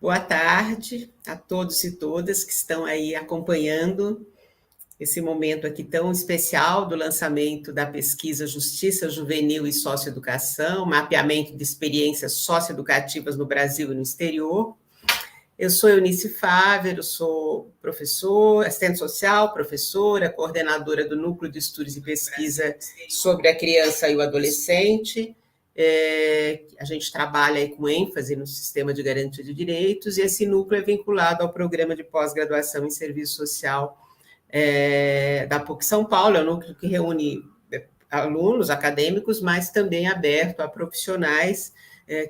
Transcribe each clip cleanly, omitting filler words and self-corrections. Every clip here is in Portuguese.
Boa tarde a todos e todas que estão aí acompanhando esse momento aqui tão especial do lançamento da pesquisa Justiça Juvenil e Socioeducação, mapeamento de experiências socioeducativas no Brasil e no exterior. Eu sou Eunice Fávero, sou professor, assistente social, professora, coordenadora do Núcleo de Estudos e Pesquisa sobre a Criança e o Adolescente. A gente trabalha aí com ênfase no sistema de garantia de direitos, e esse núcleo é vinculado ao programa de pós-graduação em serviço social da PUC São Paulo. É um núcleo que reúne alunos acadêmicos, mas também aberto a profissionais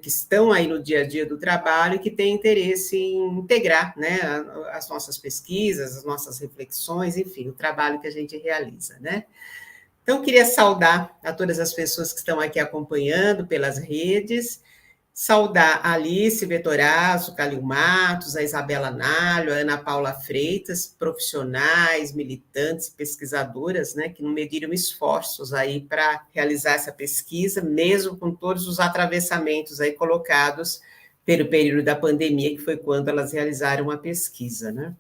que estão aí no dia a dia do trabalho e que têm interesse em integrar, né, as nossas pesquisas, as nossas reflexões, enfim, o trabalho que a gente realiza, né? Então, queria saudar a todas as pessoas que estão aqui acompanhando pelas redes, saudar a Alice Vetorazzo, Calil Matos, a Isabela Nalho, a Ana Paula Freitas, profissionais, militantes, pesquisadoras, né, que não mediram esforços aí para realizar essa pesquisa, mesmo com todos os atravessamentos aí colocados pelo período da pandemia, que foi quando elas realizaram a pesquisa, né?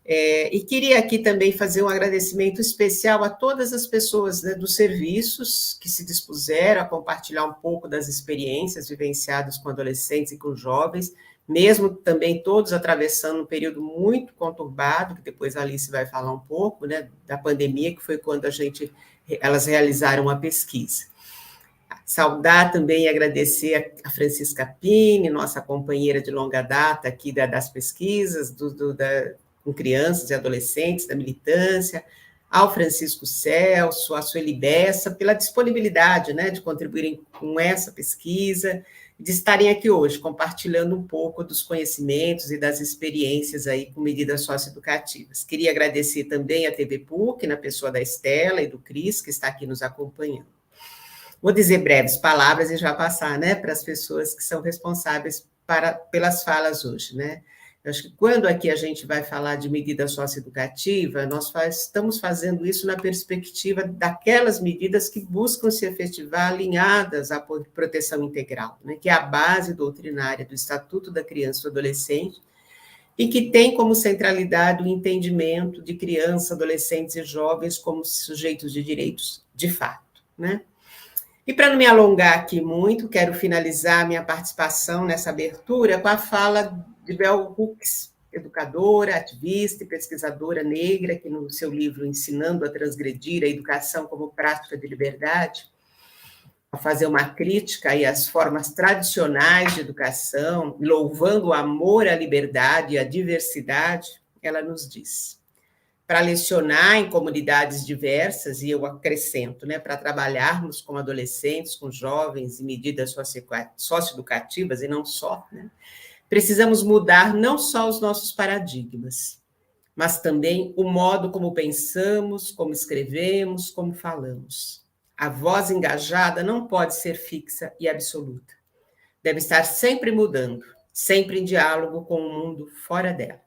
E queria aqui também fazer um agradecimento especial a todas as pessoas, né, dos serviços que se dispuseram a compartilhar um pouco das experiências vivenciadas com adolescentes e com jovens, mesmo também todos atravessando um período muito conturbado, que depois a Alice vai falar um pouco, né, da pandemia, que foi quando elas realizaram a pesquisa. Saudar também e agradecer a Francisca Pini, nossa companheira de longa data aqui das pesquisas, com crianças e adolescentes, da militância, ao Francisco Celso, à Sueli Bessa, pela disponibilidade, né, de contribuírem com essa pesquisa, de estarem aqui hoje, compartilhando um pouco dos conhecimentos e das experiências aí com medidas socioeducativas. Queria agradecer também a TV PUC, na pessoa da Estela e do Cris, que está aqui nos acompanhando. Vou dizer breves palavras e já passar, né, para as pessoas que são responsáveis pelas falas hoje, né? Eu acho que quando aqui a gente vai falar de medida socioeducativa, nós estamos fazendo isso na perspectiva daquelas medidas que buscam se efetivar alinhadas à proteção integral, né, que é a base doutrinária do Estatuto da Criança e do Adolescente, e que tem como centralidade o entendimento de crianças, adolescentes e jovens como sujeitos de direitos de fato, né? E para não me alongar aqui muito, quero finalizar minha participação nessa abertura com a fala de Bell Hooks, educadora, ativista e pesquisadora negra, que no seu livro Ensinando a Transgredir a Educação como Prática de Liberdade, a fazer uma crítica aí às formas tradicionais de educação, louvando o amor à liberdade e à diversidade, ela nos diz: para lecionar em comunidades diversas, e eu acrescento, né, para trabalharmos com adolescentes, com jovens, em medidas socioeducativas, e não só, né, precisamos mudar não só os nossos paradigmas, mas também o modo como pensamos, como escrevemos, como falamos. A voz engajada não pode ser fixa e absoluta. Deve estar sempre mudando, sempre em diálogo com o mundo fora dela.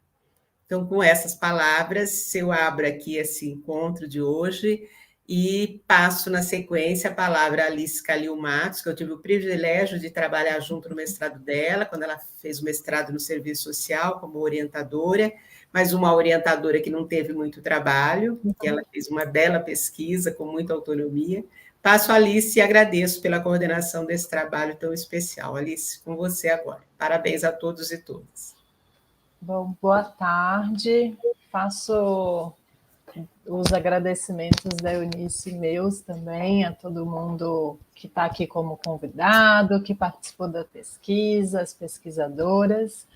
Então, com essas palavras, eu abro aqui esse encontro de hoje e passo na sequência a palavra a Alice Calil Matos, que eu tive o privilégio de trabalhar junto no mestrado dela, quando ela fez o mestrado no serviço social como orientadora, mas uma orientadora que não teve muito trabalho, que ela fez uma bela pesquisa com muita autonomia. Passo a Alice e agradeço pela coordenação desse trabalho tão especial. Alice, com você agora. Parabéns a todos e todas. Bom, boa tarde. Faço os agradecimentos da Eunice meus também a todo mundo que está aqui como convidado, que participou da pesquisa, as pesquisadoras.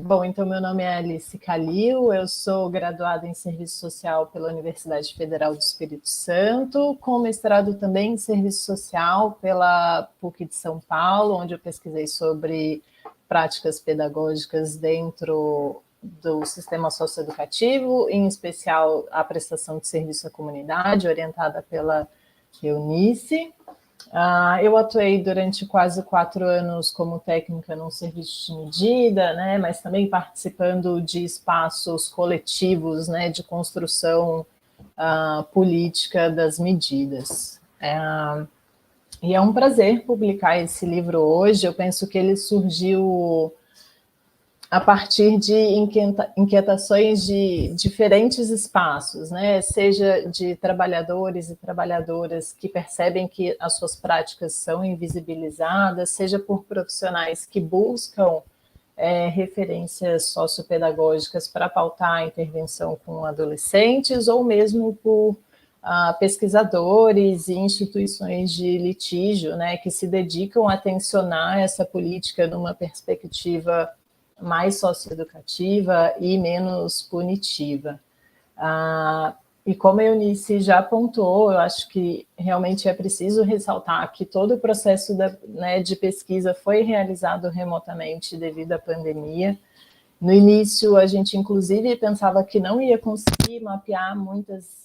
Bom, então meu nome é Alice Calil, eu sou graduada em Serviço Social pela Universidade Federal do Espírito Santo, com mestrado também em Serviço Social pela PUC de São Paulo, onde eu pesquisei sobre práticas pedagógicas dentro do sistema socioeducativo, em especial a prestação de serviço à comunidade, orientada pela Eunice. Eu atuei durante quase 4 anos como técnica num serviço de medida, né, mas também participando de espaços coletivos, né, de construção política das medidas. E é um prazer publicar esse livro hoje. Eu penso que ele surgiu a partir de inquietações de diferentes espaços, né? Seja de trabalhadores e trabalhadoras que percebem que as suas práticas são invisibilizadas, seja por profissionais que buscam referências sociopedagógicas para pautar a intervenção com adolescentes, ou mesmo por pesquisadores e instituições de litígio, né, que se dedicam a tensionar essa política numa perspectiva mais socioeducativa e menos punitiva. E como a Eunice já apontou, eu acho que realmente é preciso ressaltar que todo o processo de pesquisa foi realizado remotamente devido à pandemia. No início, a gente, inclusive, pensava que não ia conseguir mapear muitas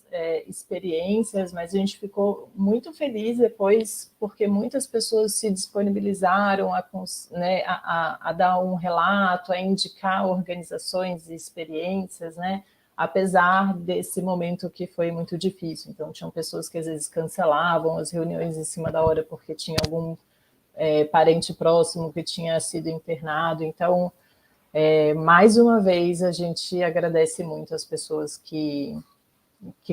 experiências, mas a gente ficou muito feliz depois, porque muitas pessoas se disponibilizaram a dar um relato, a indicar organizações e experiências, né? Apesar desse momento que foi muito difícil. Então, tinham pessoas que às vezes cancelavam as reuniões em cima da hora porque tinha algum parente próximo que tinha sido internado. Então, mais uma vez, a gente agradece muito as pessoas que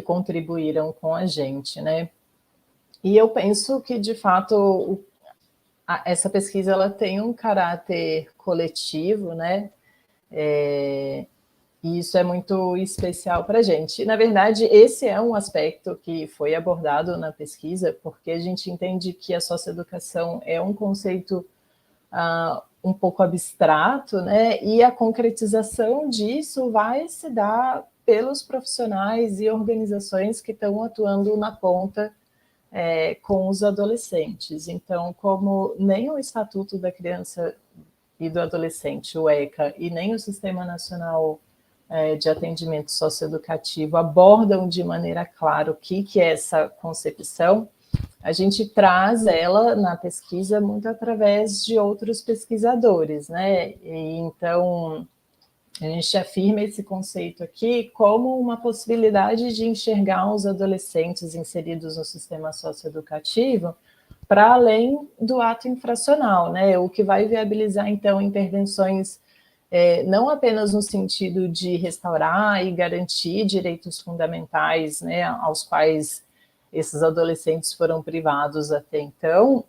contribuíram com a gente, né? E eu penso que, de fato, essa pesquisa ela tem um caráter coletivo, né? E isso é muito especial para a gente. Na verdade, esse é um aspecto que foi abordado na pesquisa, porque a gente entende que a socioeducação é um conceito um pouco abstrato, né? E a concretização disso vai se dar pelos profissionais e organizações que estão atuando na ponta com os adolescentes. Então, como nem o Estatuto da Criança e do Adolescente, o ECA, e nem o Sistema Nacional de Atendimento Socioeducativo abordam de maneira clara o que é essa concepção, a gente traz ela na pesquisa muito através de outros pesquisadores, né? E então, a gente afirma esse conceito aqui como uma possibilidade de enxergar os adolescentes inseridos no sistema socioeducativo para além do ato infracional, né? O que vai viabilizar, então, intervenções não apenas no sentido de restaurar e garantir direitos fundamentais, né, aos quais esses adolescentes foram privados até então,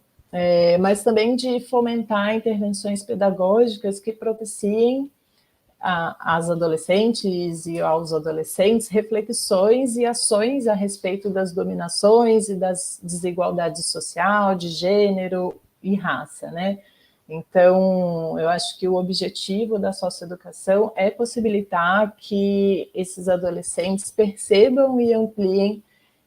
mas também de fomentar intervenções pedagógicas que propiciem às adolescentes e aos adolescentes reflexões e ações a respeito das dominações e das desigualdades social, de gênero e raça, né? Então, eu acho que o objetivo da socioeducação é possibilitar que esses adolescentes percebam e ampliem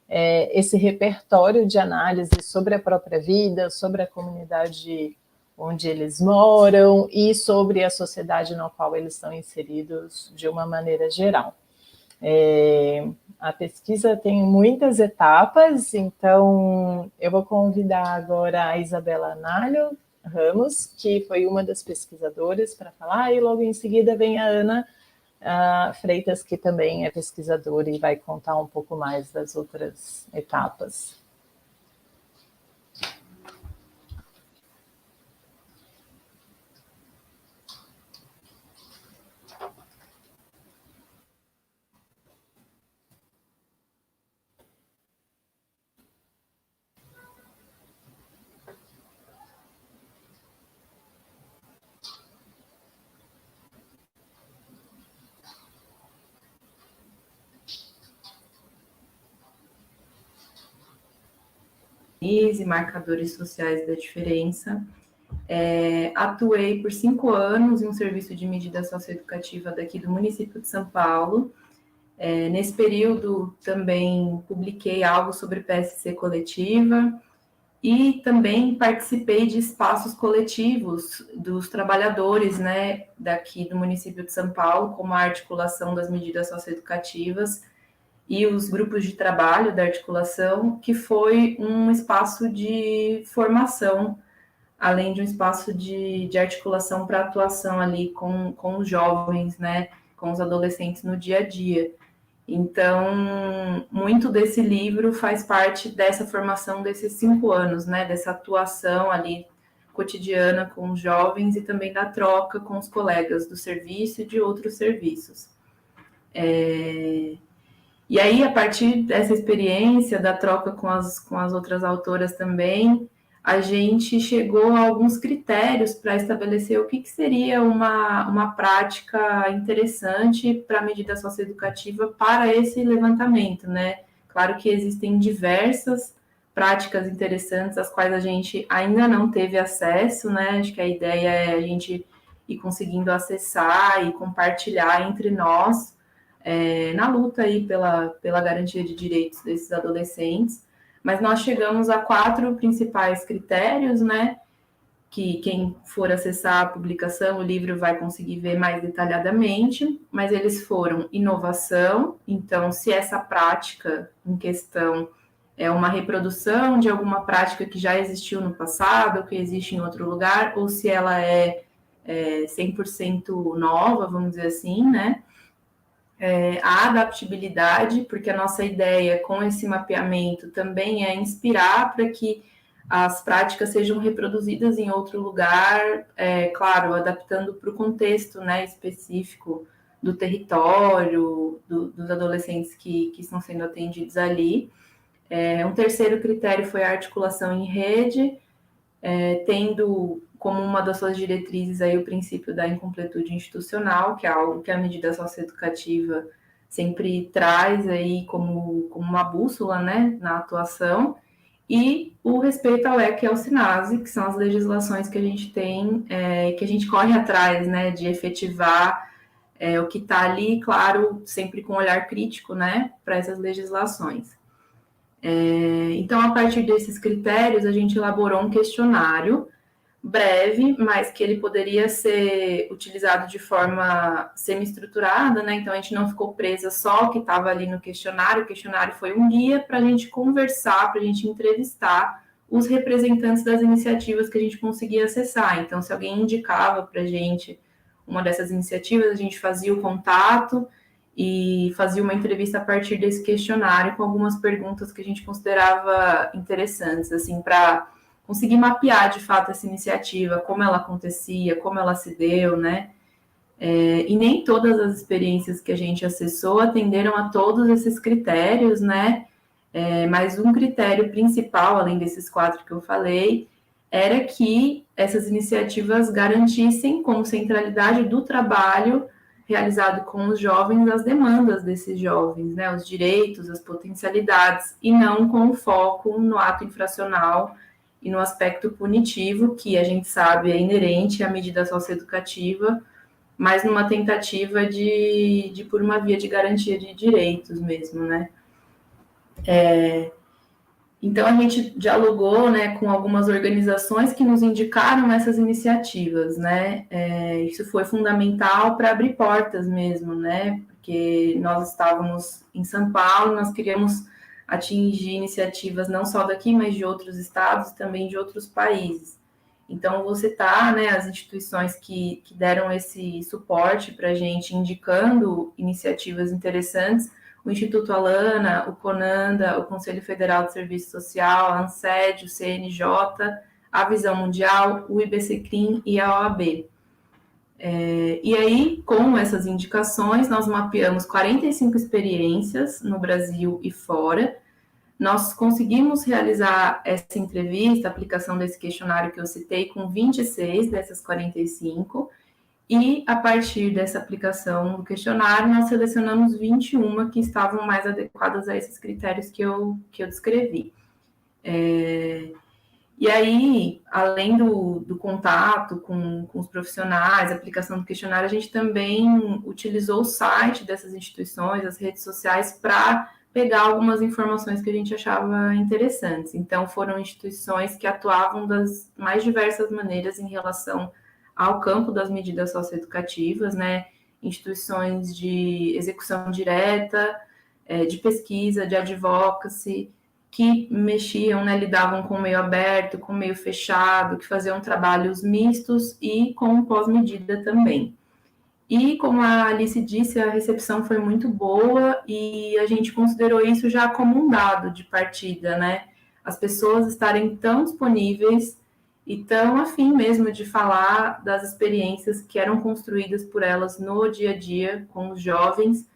esse repertório de análise sobre a própria vida, sobre a comunidade onde eles moram e sobre a sociedade na qual eles estão inseridos de uma maneira geral. A pesquisa tem muitas etapas, então eu vou convidar agora a Isabela Analho Ramos, que foi uma das pesquisadoras, para falar, e logo em seguida vem a Ana Freitas, que também é pesquisadora e vai contar um pouco mais das outras etapas. E marcadores sociais da diferença. Atuei por 5 anos em um serviço de medida socioeducativa daqui do município de São Paulo. Nesse período, também publiquei algo sobre PSC coletiva e também participei de espaços coletivos dos trabalhadores, né, daqui do município de São Paulo, como a articulação das medidas socioeducativas e os grupos de trabalho da articulação, que foi um espaço de formação, além de um espaço de articulação para atuação ali com os jovens, né, com os adolescentes no dia a dia. Então, muito desse livro faz parte dessa formação desses 5 anos, né, dessa atuação ali cotidiana com os jovens e também da troca com os colegas do serviço e de outros serviços. E aí, a partir dessa experiência, da troca com as outras autoras também, a gente chegou a alguns critérios para estabelecer o que seria uma prática interessante para a medida socioeducativa para esse levantamento, né? Claro que existem diversas práticas interessantes, às quais a gente ainda não teve acesso, né? Acho que a ideia é a gente ir conseguindo acessar e compartilhar entre nós, na luta aí pela garantia de direitos desses adolescentes. Mas nós chegamos a 4 principais critérios, né? Que quem for acessar a publicação, o livro vai conseguir ver mais detalhadamente, mas eles foram inovação, então se essa prática em questão é uma reprodução de alguma prática que já existiu no passado, ou que existe em outro lugar, ou se ela é 100% nova, vamos dizer assim, né? A adaptabilidade, porque a nossa ideia com esse mapeamento também é inspirar para que as práticas sejam reproduzidas em outro lugar, claro, adaptando para o contexto, né, específico do território, dos adolescentes que estão sendo atendidos ali. Um terceiro critério foi a articulação em rede, tendo como uma das suas diretrizes aí o princípio da incompletude institucional, que é algo que a medida socioeducativa sempre traz aí como uma bússola, né, na atuação, e o respeito ao ECA e ao SINASE, que são as legislações que a gente tem, que a gente corre atrás, né, de efetivar o que está ali, claro, sempre com um olhar crítico, né, para essas legislações. Então, a partir desses critérios, a gente elaborou um questionário breve, mas que ele poderia ser utilizado de forma semi-estruturada, né? Então, a gente não ficou presa só ao que estava ali no questionário. O questionário foi um guia para a gente conversar, para a gente entrevistar os representantes das iniciativas que a gente conseguia acessar. Então, se alguém indicava para a gente uma dessas iniciativas, a gente fazia o contato e fazia uma entrevista a partir desse questionário com algumas perguntas que a gente considerava interessantes, assim, para conseguir mapear, de fato, essa iniciativa, como ela acontecia, como ela se deu, né? E nem todas as experiências que a gente acessou atenderam a todos esses critérios, né? Mas um critério principal, além desses 4 que eu falei, era que essas iniciativas garantissem como centralidade do trabalho realizado com os jovens as demandas desses jovens, né? Os direitos, as potencialidades, e não com foco no ato infracional e no aspecto punitivo, que a gente sabe é inerente à medida socioeducativa, mas numa tentativa de por uma via de garantia de direitos mesmo, né? Então, a gente dialogou, né, com algumas organizações que nos indicaram essas iniciativas, né? Isso foi fundamental para abrir portas mesmo, né? Porque nós estávamos em São Paulo, nós queríamos atingir iniciativas não só daqui, mas de outros estados e também de outros países. Então, vou citar, né, as instituições que deram esse suporte para a gente, indicando iniciativas interessantes: o Instituto Alana, o CONANDA, o Conselho Federal de Serviço Social, a ANSED, o CNJ, a Visão Mundial, o IBCCRIM e a OAB. E aí, com essas indicações, nós mapeamos 45 experiências no Brasil e fora. Nós conseguimos realizar essa entrevista, a aplicação desse questionário que eu citei, com 26 dessas 45, e a partir dessa aplicação do questionário, nós selecionamos 21 que estavam mais adequadas a esses critérios que eu descrevi. E aí, além do contato com os profissionais, a aplicação do questionário, a gente também utilizou o site dessas instituições, as redes sociais, para pegar algumas informações que a gente achava interessantes. Então, foram instituições que atuavam das mais diversas maneiras em relação ao campo das medidas socioeducativas, né? Instituições de execução direta, de pesquisa, de advocacy, que mexiam, né, lidavam com o meio aberto, com o meio fechado, que faziam trabalhos mistos e com pós-medida também. E, como a Alice disse, a recepção foi muito boa e a gente considerou isso já como um dado de partida, né? As pessoas estarem tão disponíveis e tão afim mesmo de falar das experiências que eram construídas por elas no dia a dia com os jovens.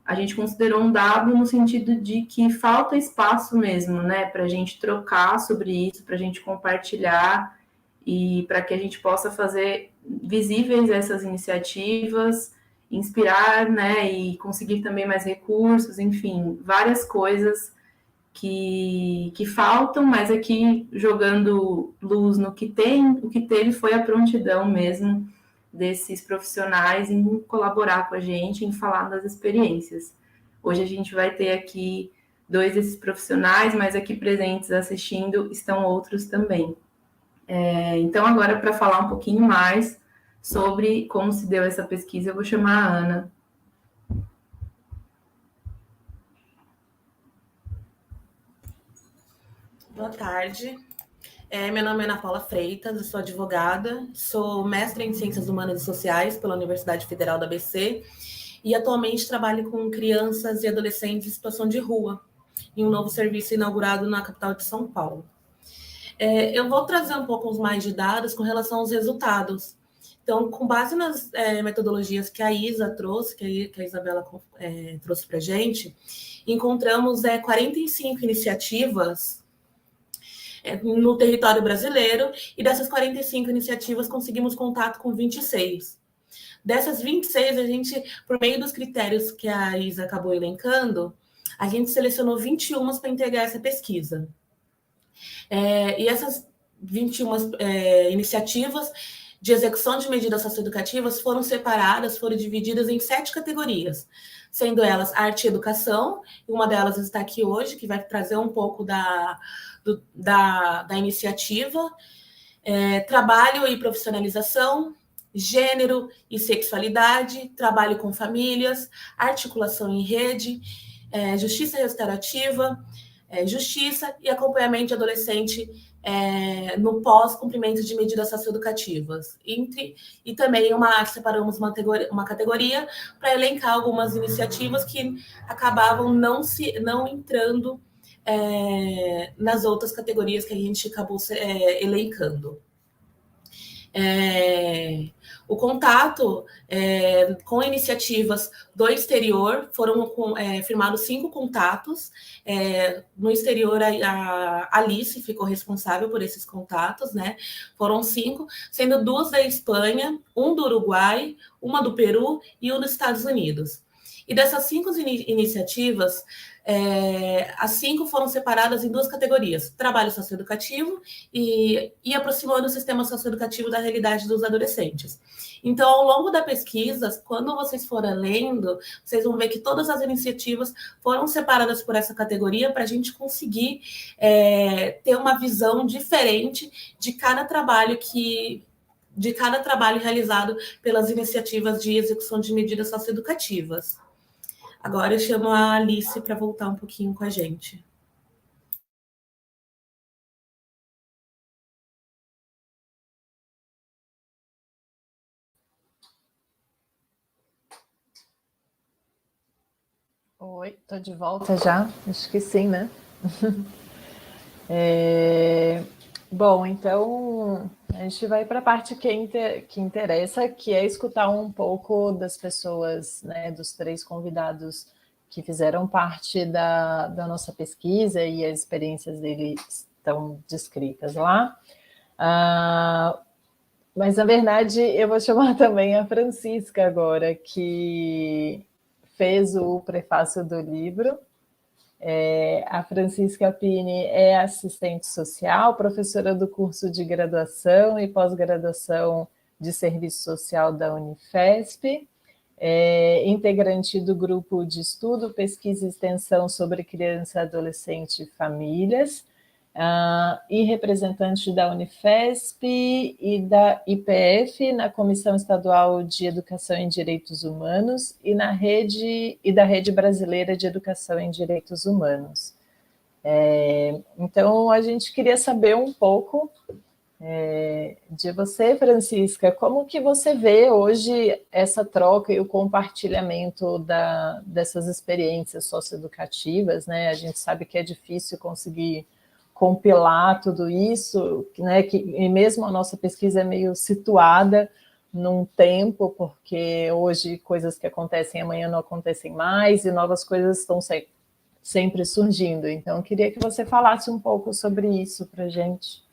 A gente considerou um dado no sentido de que falta espaço mesmo, né, para a gente trocar sobre isso, para a gente compartilhar e para que a gente possa fazer visíveis essas iniciativas, inspirar, né, e conseguir também mais recursos, enfim, várias coisas que faltam, mas aqui jogando luz no que tem, o que teve foi a prontidão mesmo desses profissionais em colaborar com a gente, em falar das experiências. Hoje a gente vai ter aqui 2 desses profissionais, mas aqui presentes assistindo estão outros também. Então, agora, para falar um pouquinho mais sobre como se deu essa pesquisa, eu vou chamar a Ana. Boa tarde. Meu nome é Ana Paula Freitas, eu sou advogada, sou mestre em Ciências Humanas e Sociais pela Universidade Federal da ABC e atualmente trabalho com crianças e adolescentes em situação de rua, em um novo serviço inaugurado na capital de São Paulo. Eu vou trazer um pouco mais de dados com relação aos resultados. Então, com base nas metodologias que a Isa trouxe, que a Isabela trouxe para a gente, encontramos 45 iniciativas no território brasileiro, e dessas 45 iniciativas conseguimos contato com 26. Dessas 26, a gente, por meio dos critérios que a Isa acabou elencando, a gente selecionou 21 para integrar essa pesquisa. E essas 21 iniciativas de execução de medidas socioeducativas foram separadas, foram divididas em 7 categorias, sendo elas arte e educação, e uma delas está aqui hoje, que vai trazer um pouco da iniciativa, trabalho e profissionalização, gênero e sexualidade, trabalho com famílias, articulação em rede, justiça restaurativa, justiça e acompanhamento de adolescente no pós-cumprimento de medidas socioeducativas. E também separamos uma categoria para elencar algumas iniciativas que acabavam não entrando nas outras categorias que a gente acabou elencando. O contato com iniciativas do exterior, foram firmados 5 contatos. No exterior, a Alice ficou responsável por esses contatos, né? Foram 5, sendo 2 da Espanha, 1 do Uruguai, 1 do Peru e 1 dos Estados Unidos. E dessas 5 iniciativas, as 5 foram separadas em 2 categorias: trabalho socioeducativo e aproximando o sistema socioeducativo da realidade dos adolescentes. Então, ao longo da pesquisa, quando vocês forem lendo, vocês vão ver que todas as iniciativas foram separadas por essa categoria para a gente conseguir ter uma visão diferente de cada trabalho realizado pelas iniciativas de execução de medidas socioeducativas. Agora eu chamo a Alice para voltar um pouquinho com a gente. Oi, estou de volta já? Acho que sim, né? Bom, então a gente vai para a parte que interessa, que é escutar um pouco das pessoas, né, dos 3 convidados que fizeram parte da nossa pesquisa, e as experiências deles estão descritas lá. Mas, na verdade, eu vou chamar também a Francisca agora, que fez o prefácio do livro. A Francisca Pini é assistente social, professora do curso de graduação e pós-graduação de serviço social da Unifesp, integrante do grupo de estudo, pesquisa e extensão sobre criança, adolescente e famílias, e representante da Unifesp e da IPF na Comissão Estadual de Educação em Direitos Humanos e da Rede Brasileira de Educação em Direitos Humanos. Então, a gente queria saber um pouco de você, Francisca, como que você vê hoje essa troca e o compartilhamento dessas experiências socioeducativas, né? A gente sabe que é difícil conseguir compilar tudo isso, né, que e mesmo a nossa pesquisa é meio situada num tempo, porque hoje coisas que acontecem amanhã não acontecem mais, e novas coisas estão sempre surgindo. Então, eu queria que você falasse um pouco sobre isso para a gente.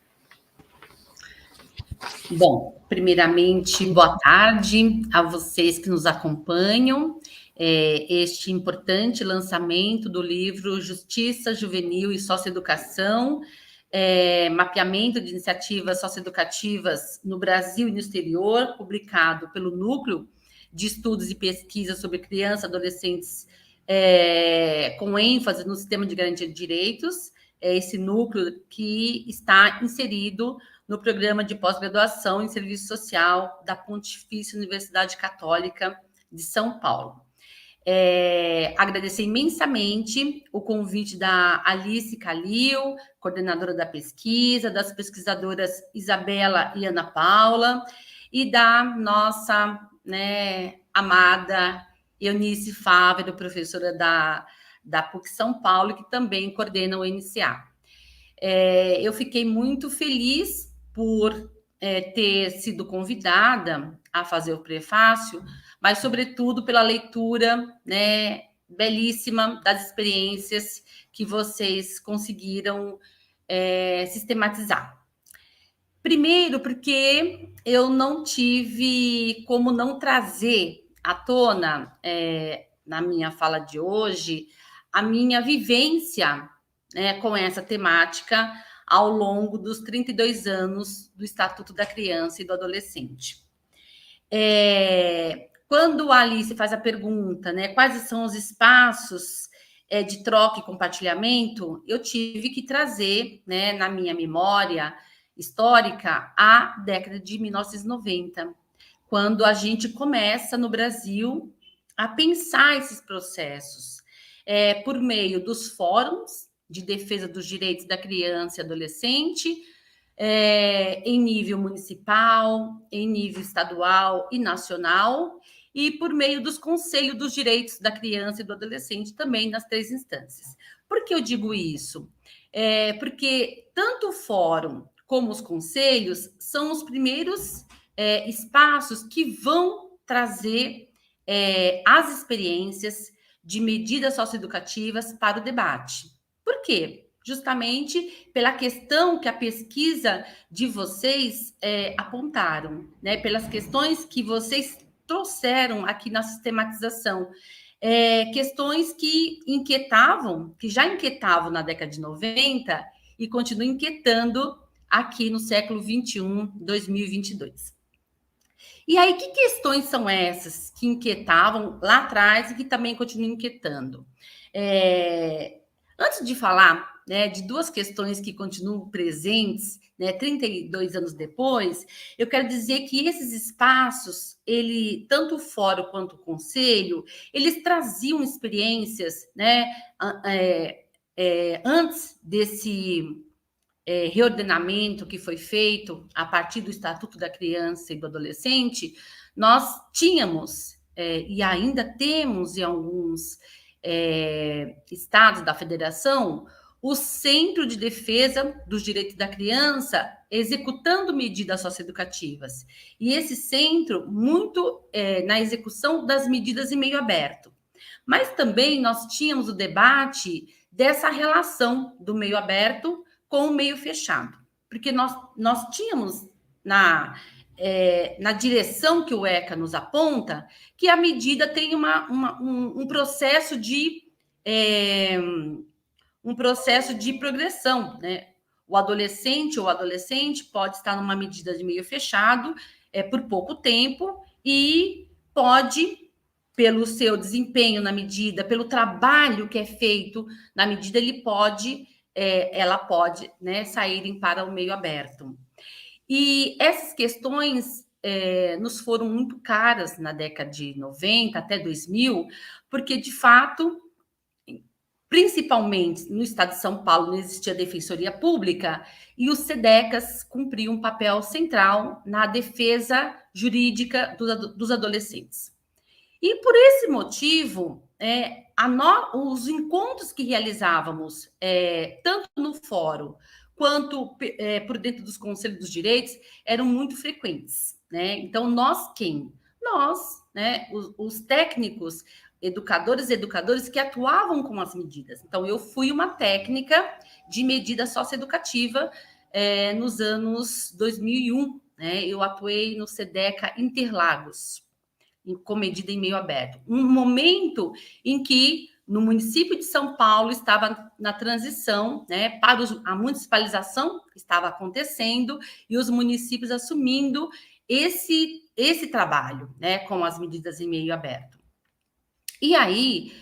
Bom, primeiramente, boa tarde a vocês que nos acompanham. Este importante lançamento do livro Justiça Juvenil e Socioeducação, mapeamento de iniciativas socioeducativas no Brasil e no exterior, publicado pelo Núcleo de Estudos e Pesquisa sobre Crianças e Adolescentes, com ênfase no Sistema de Garantia de Direitos, esse núcleo que está inserido no programa de pós-graduação em Serviço Social da Pontifícia Universidade Católica de São Paulo. Agradecer imensamente o convite da Alice Calil, coordenadora da pesquisa, das pesquisadoras Isabela e Ana Paula, e da nossa, né, amada Eunice Fávero, professora da PUC São Paulo, que também coordena o NCA. Eu fiquei muito feliz por ter sido convidada a fazer o prefácio, mas, sobretudo, pela leitura, né, belíssima das experiências que vocês conseguiram sistematizar. Primeiro, porque eu não tive como não trazer à tona, na minha fala de hoje, a minha vivência, né, com essa temática ao longo dos 32 anos do Estatuto da Criança e do Adolescente. Quando a Alice faz a pergunta, né, quais são os espaços de troca e compartilhamento, eu tive que trazer, né, na minha memória histórica, a década de 1990, quando a gente começa no Brasil a pensar esses processos por meio dos fóruns de defesa dos direitos da criança e adolescente, em nível municipal, em nível estadual e nacional, e por meio dos conselhos dos direitos da criança e do adolescente, também nas 3 instâncias. Por que eu digo isso? Porque tanto o fórum como os conselhos são os primeiros espaços que vão trazer as experiências de medidas socioeducativas para o debate. Por quê? Justamente pela questão que a pesquisa de vocês apontaram, né? Pelas questões que vocês trouxeram aqui na sistematização. Questões que inquietavam, que já inquietavam na década de 90 e continuam inquietando aqui no século 21, 2022. E aí, que questões são essas que inquietavam lá atrás e que também continuam inquietando? Antes de falar, né, de 2 questões que continuam presentes, né, 32 anos depois, eu quero dizer que esses espaços, tanto o fórum quanto o conselho, eles traziam experiências, né, antes desse reordenamento que foi feito a partir do Estatuto da Criança e do Adolescente. Nós tínhamos, e ainda temos em alguns estados da federação, o Centro de Defesa dos Direitos da Criança executando medidas socioeducativas. E esse centro, muito na execução das medidas em meio aberto. Mas também nós tínhamos o debate dessa relação do meio aberto com o meio fechado. Porque nós tínhamos na direção que o ECA nos aponta, que a medida tem um processo de progressão, né? O adolescente ou adolescente pode estar numa medida de meio fechado por pouco tempo e pode, pelo seu desempenho na medida, pelo trabalho que é feito na medida, ela pode, né, saírem para o meio aberto. E essas questões nos foram muito caras na década de 90 até 2000, porque, de fato, principalmente no estado de São Paulo, não existia defensoria pública e os SEDECAS cumpriam um papel central na defesa jurídica dos adolescentes. E por esse motivo, os encontros que realizávamos, tanto no fórum quanto por dentro dos Conselhos dos Direitos, eram muito frequentes, né? Então, nós, né, os técnicos, educadores que atuavam com as medidas. Então, eu fui uma técnica de medida socioeducativa nos anos 2001, né? Eu atuei no SEDECA Interlagos, com medida em meio aberto. Um momento em que no município de São Paulo estava na transição, né, para a municipalização estava acontecendo e os municípios assumindo esse trabalho, né, com as medidas em meio aberto. E aí,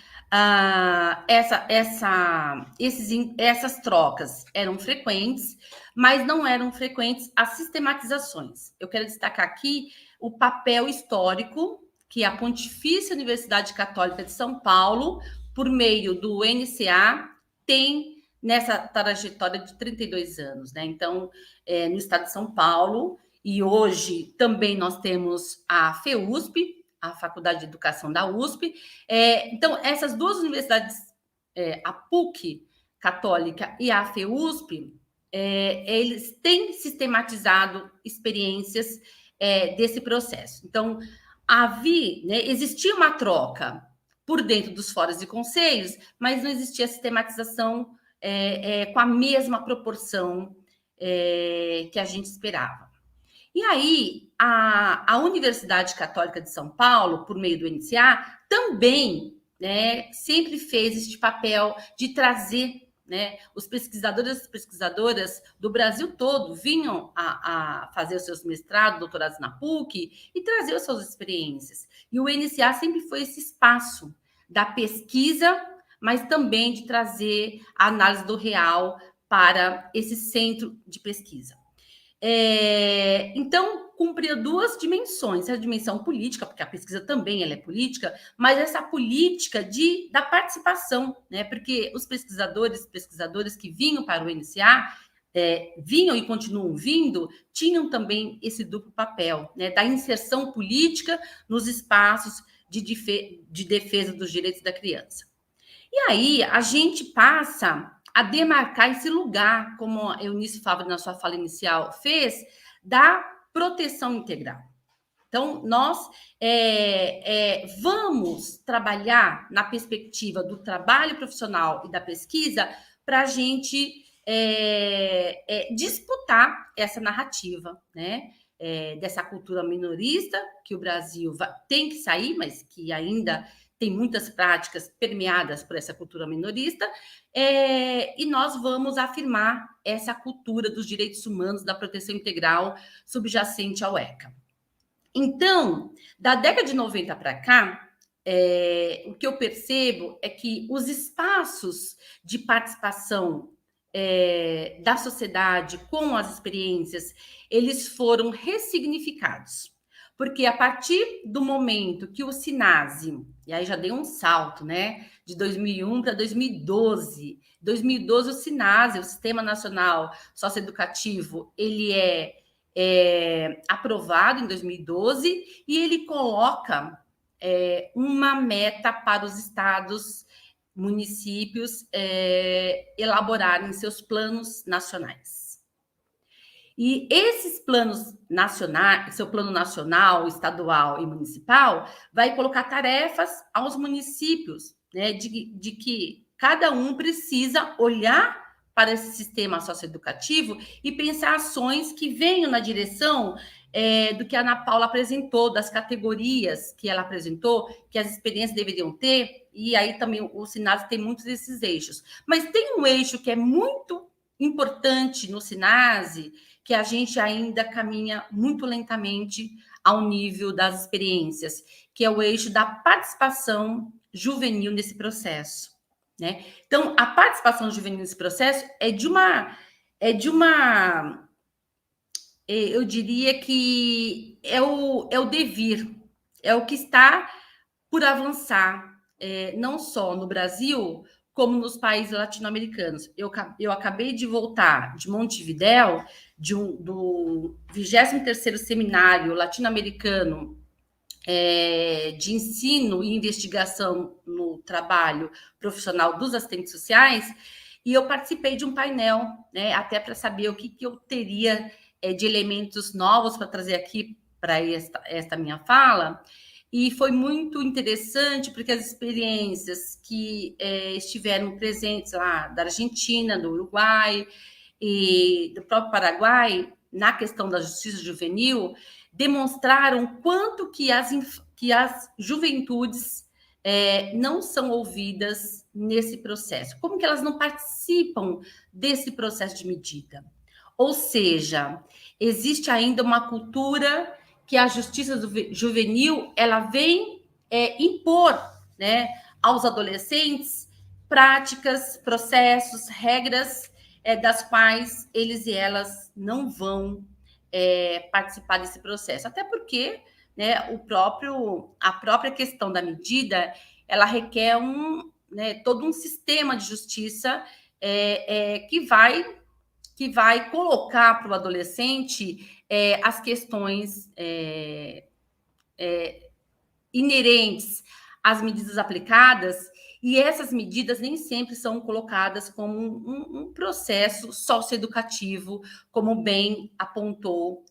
essas trocas eram frequentes, mas não eram frequentes as sistematizações. Eu quero destacar aqui o papel histórico que a Pontifícia Universidade Católica de São Paulo, por meio do NCA, tem nessa trajetória de 32 anos, né? Então, no estado de São Paulo, e hoje também nós temos a FEUSP, a Faculdade de Educação da USP. Então, essas duas universidades, a PUC Católica e a FEUSP, eles têm sistematizado experiências desse processo. Então, existia uma troca por dentro dos fóruns e conselhos, mas não existia sistematização com a mesma proporção que a gente esperava. E aí, a Universidade Católica de São Paulo, por meio do NCA, também, né, sempre fez este papel de trazer, né, os pesquisadores e pesquisadoras do Brasil todo vinham a fazer os seus mestrados, doutorados na PUC e trazer as suas experiências. E o NCA sempre foi esse espaço da pesquisa, mas também de trazer a análise do real para esse centro de pesquisa. Então, cumpria duas dimensões, a dimensão política, porque a pesquisa também ela é política, mas essa política da participação, né? Porque os pesquisadores que vinham para o NCA, vinham e continuam vindo, tinham também esse duplo papel, né? Da inserção política nos espaços de defesa dos direitos da criança. E aí, a gente passa a demarcar esse lugar, como a Eunice Favre, na sua fala inicial, fez, da proteção integral. Então, nós vamos trabalhar na perspectiva do trabalho profissional e da pesquisa para a gente disputar essa narrativa, né? Dessa cultura minorista, que o Brasil tem que sair, mas que ainda tem muitas práticas permeadas por essa cultura minorista, e nós vamos afirmar essa cultura dos direitos humanos, da proteção integral subjacente ao ECA. Então, da década de 90 para cá, o que eu percebo é que os espaços de participação da sociedade com as experiências, eles foram ressignificados. Porque a partir do momento que o SINASE, e aí já dei um salto, né, de 2001 para 2012, 2012 o SINASE, o Sistema Nacional Socioeducativo, ele é aprovado em 2012 e ele coloca uma meta para os estados, municípios elaborarem seus planos nacionais. E esses planos nacionais, seu plano nacional, estadual e municipal, vai colocar tarefas aos municípios, né, de que cada um precisa olhar para esse sistema socioeducativo e pensar ações que venham na direção do que a Ana Paula apresentou, das categorias que ela apresentou, que as experiências deveriam ter, e aí também o SINASE tem muitos desses eixos. Mas tem um eixo que é muito importante no SINASE, que a gente ainda caminha muito lentamente ao nível das experiências, que é o eixo da participação juvenil nesse processo, né? Então, a participação juvenil nesse processo eu diria que é o devir, é o que está por avançar, não só no Brasil, como nos países latino-americanos. Eu acabei de voltar de Montevidéu, do 23º Seminário Latino-Americano de ensino e investigação no trabalho profissional dos assistentes sociais, e eu participei de um painel, né, até para saber o que eu teria de elementos novos para trazer aqui para esta minha fala, e foi muito interessante, porque as experiências que estiveram presentes lá da Argentina, do Uruguai e do próprio Paraguai, na questão da justiça juvenil, demonstraram quanto que as juventudes não são ouvidas nesse processo. Como que elas não participam desse processo de medida? Ou seja, existe ainda uma cultura que a justiça juvenil ela vem impor, né, aos adolescentes práticas, processos, regras das quais eles e elas não vão participar desse processo. Até porque, né, a própria questão da medida ela requer todo um sistema de justiça que vai colocar para o adolescente as questões inerentes às medidas aplicadas, e essas medidas nem sempre são colocadas como um processo socioeducativo, como bem apontou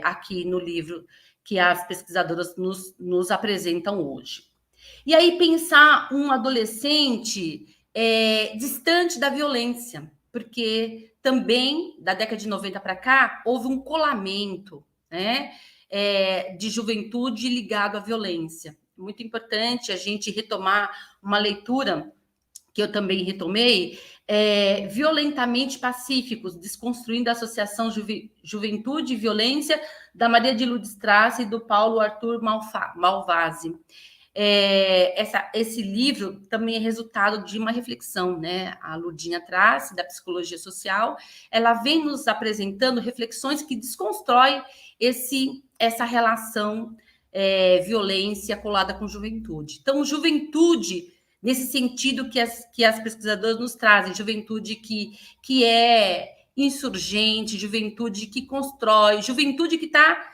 aqui no livro que as pesquisadoras nos apresentam hoje. E aí pensar um adolescente distante da violência, porque também, da década de 90 para cá, houve um colamento, né, de juventude ligado à violência. Muito importante a gente retomar uma leitura que eu também retomei, Violentamente Pacíficos, Desconstruindo a Associação Juventude e Violência, da Maria de Lourdes Trace e do Paulo Arthur Malvasi. Esse livro também é resultado de uma reflexão, né? A Lurdinha Trace, da psicologia social, ela vem nos apresentando reflexões que desconstroem essa relação violência colada com juventude. Então, juventude, nesse sentido que as pesquisadoras nos trazem, juventude que é insurgente, juventude que constrói, juventude que está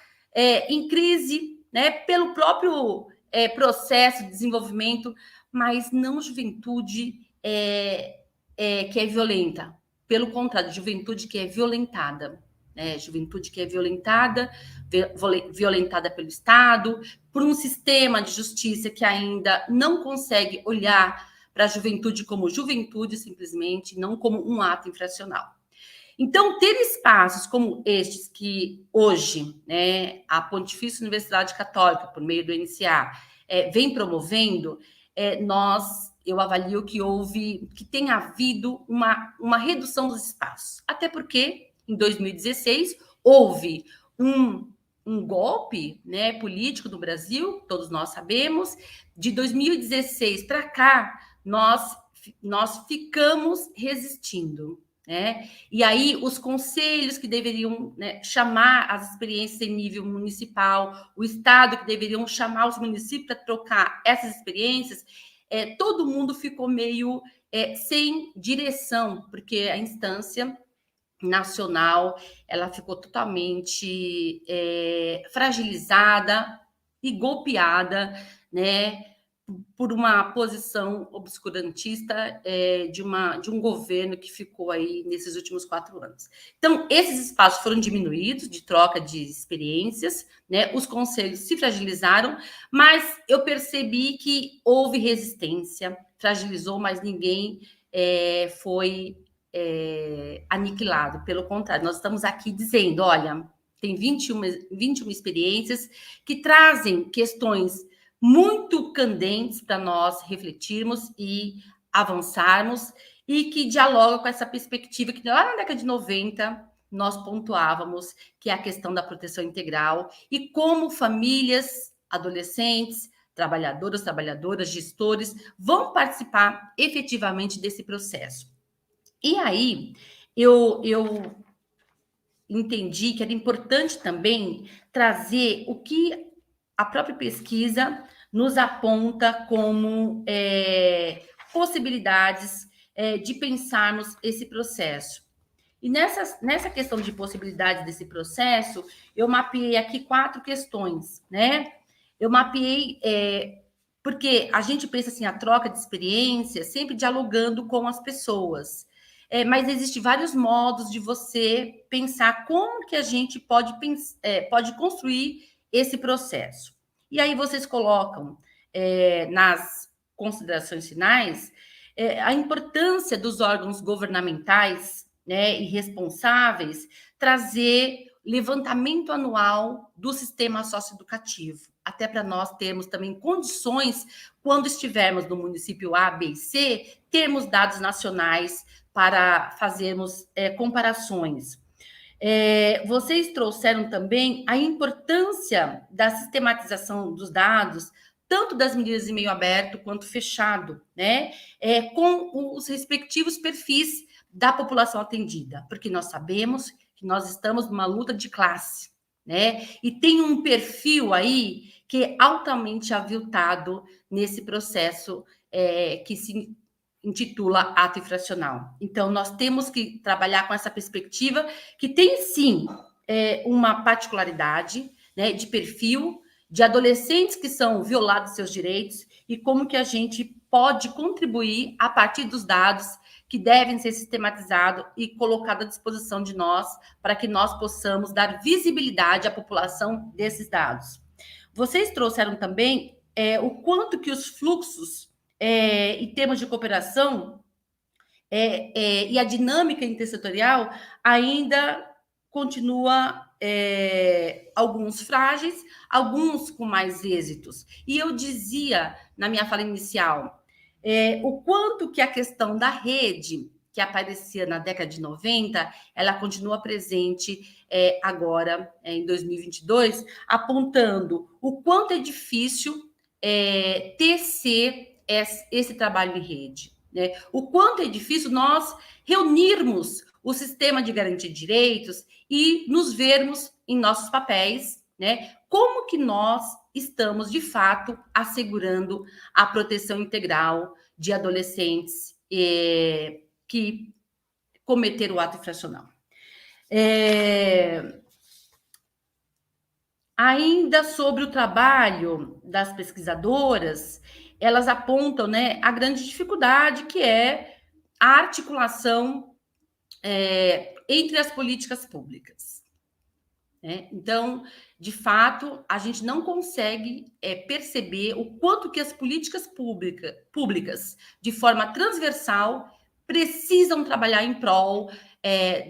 em crise, né, pelo próprio processo de desenvolvimento, mas não juventude que é violenta. Pelo contrário, juventude que é violentada. Juventude que é violentada pelo Estado, por um sistema de justiça que ainda não consegue olhar para a juventude como juventude, simplesmente, não como um ato infracional. Então, ter espaços como estes que hoje, né, a Pontifícia Universidade Católica, por meio do NCA, vem promovendo, eu avalio que tem havido uma redução dos espaços. Até porque, em 2016, houve um golpe, né, político no Brasil, todos nós sabemos. De 2016 para cá, nós ficamos resistindo, né? E aí, os conselhos que deveriam, né, chamar as experiências em nível municipal, o Estado que deveriam chamar os municípios para trocar essas experiências, todo mundo ficou meio sem direção, porque a instância nacional ela ficou totalmente fragilizada e golpeada, né, por uma posição obscurantista de um governo que ficou aí nesses últimos 4 anos. Então, esses espaços foram diminuídos de troca de experiências, né? Os conselhos se fragilizaram, mas eu percebi que houve resistência, fragilizou, mas ninguém foi aniquilado. Pelo contrário, nós estamos aqui dizendo, olha, tem 21 experiências que trazem questões muito candentes para nós refletirmos e avançarmos, e que dialoga com essa perspectiva que lá na década de 90 nós pontuávamos, que é a questão da proteção integral, e como famílias, adolescentes, trabalhadoras, gestores vão participar efetivamente desse processo. E aí eu entendi que era importante também trazer o que a própria pesquisa nos aponta como possibilidades de pensarmos esse processo. E nessa questão de possibilidades desse processo, eu mapeei aqui 4 questões, né? Eu mapeei, porque a gente pensa assim, a troca de experiência, sempre dialogando com as pessoas. Mas existem vários modos de você pensar como que a gente pode construir esse processo. E aí vocês colocam nas considerações finais a importância dos órgãos governamentais, né, e responsáveis trazer levantamento anual do sistema socioeducativo, até para nós termos também condições, quando estivermos no município A, B e C, termos dados nacionais para fazermos comparações. Vocês trouxeram também a importância da sistematização dos dados, tanto das medidas de meio aberto quanto fechado, né? Com os respectivos perfis da população atendida, porque nós sabemos que nós estamos numa luta de classe, né? E tem um perfil aí que é altamente aviltado nesse processo que se intitula ato infracional. Então, nós temos que trabalhar com essa perspectiva que tem, sim, uma particularidade, né, de perfil, de adolescentes que são violados seus direitos e como que a gente pode contribuir a partir dos dados que devem ser sistematizados e colocados à disposição de nós para que nós possamos dar visibilidade à população desses dados. Vocês trouxeram também o quanto que os fluxos em termos de cooperação e a dinâmica intersetorial ainda continua alguns frágeis, alguns com mais êxitos. E eu dizia na minha fala inicial o quanto que a questão da rede, que aparecia na década de 90, ela continua presente agora, em 2022, apontando o quanto é difícil tecer esse trabalho em rede, né? O quanto é difícil nós reunirmos o sistema de garantia de direitos e nos vermos em nossos papéis, né? Como que nós estamos, de fato, assegurando a proteção integral de adolescentes que cometeram o ato infracional. Ainda sobre o trabalho das pesquisadoras, elas apontam, né, a grande dificuldade que é a articulação entre as políticas públicas. Né? Então, de fato, a gente não consegue perceber o quanto que as políticas públicas, de forma transversal, precisam trabalhar em prol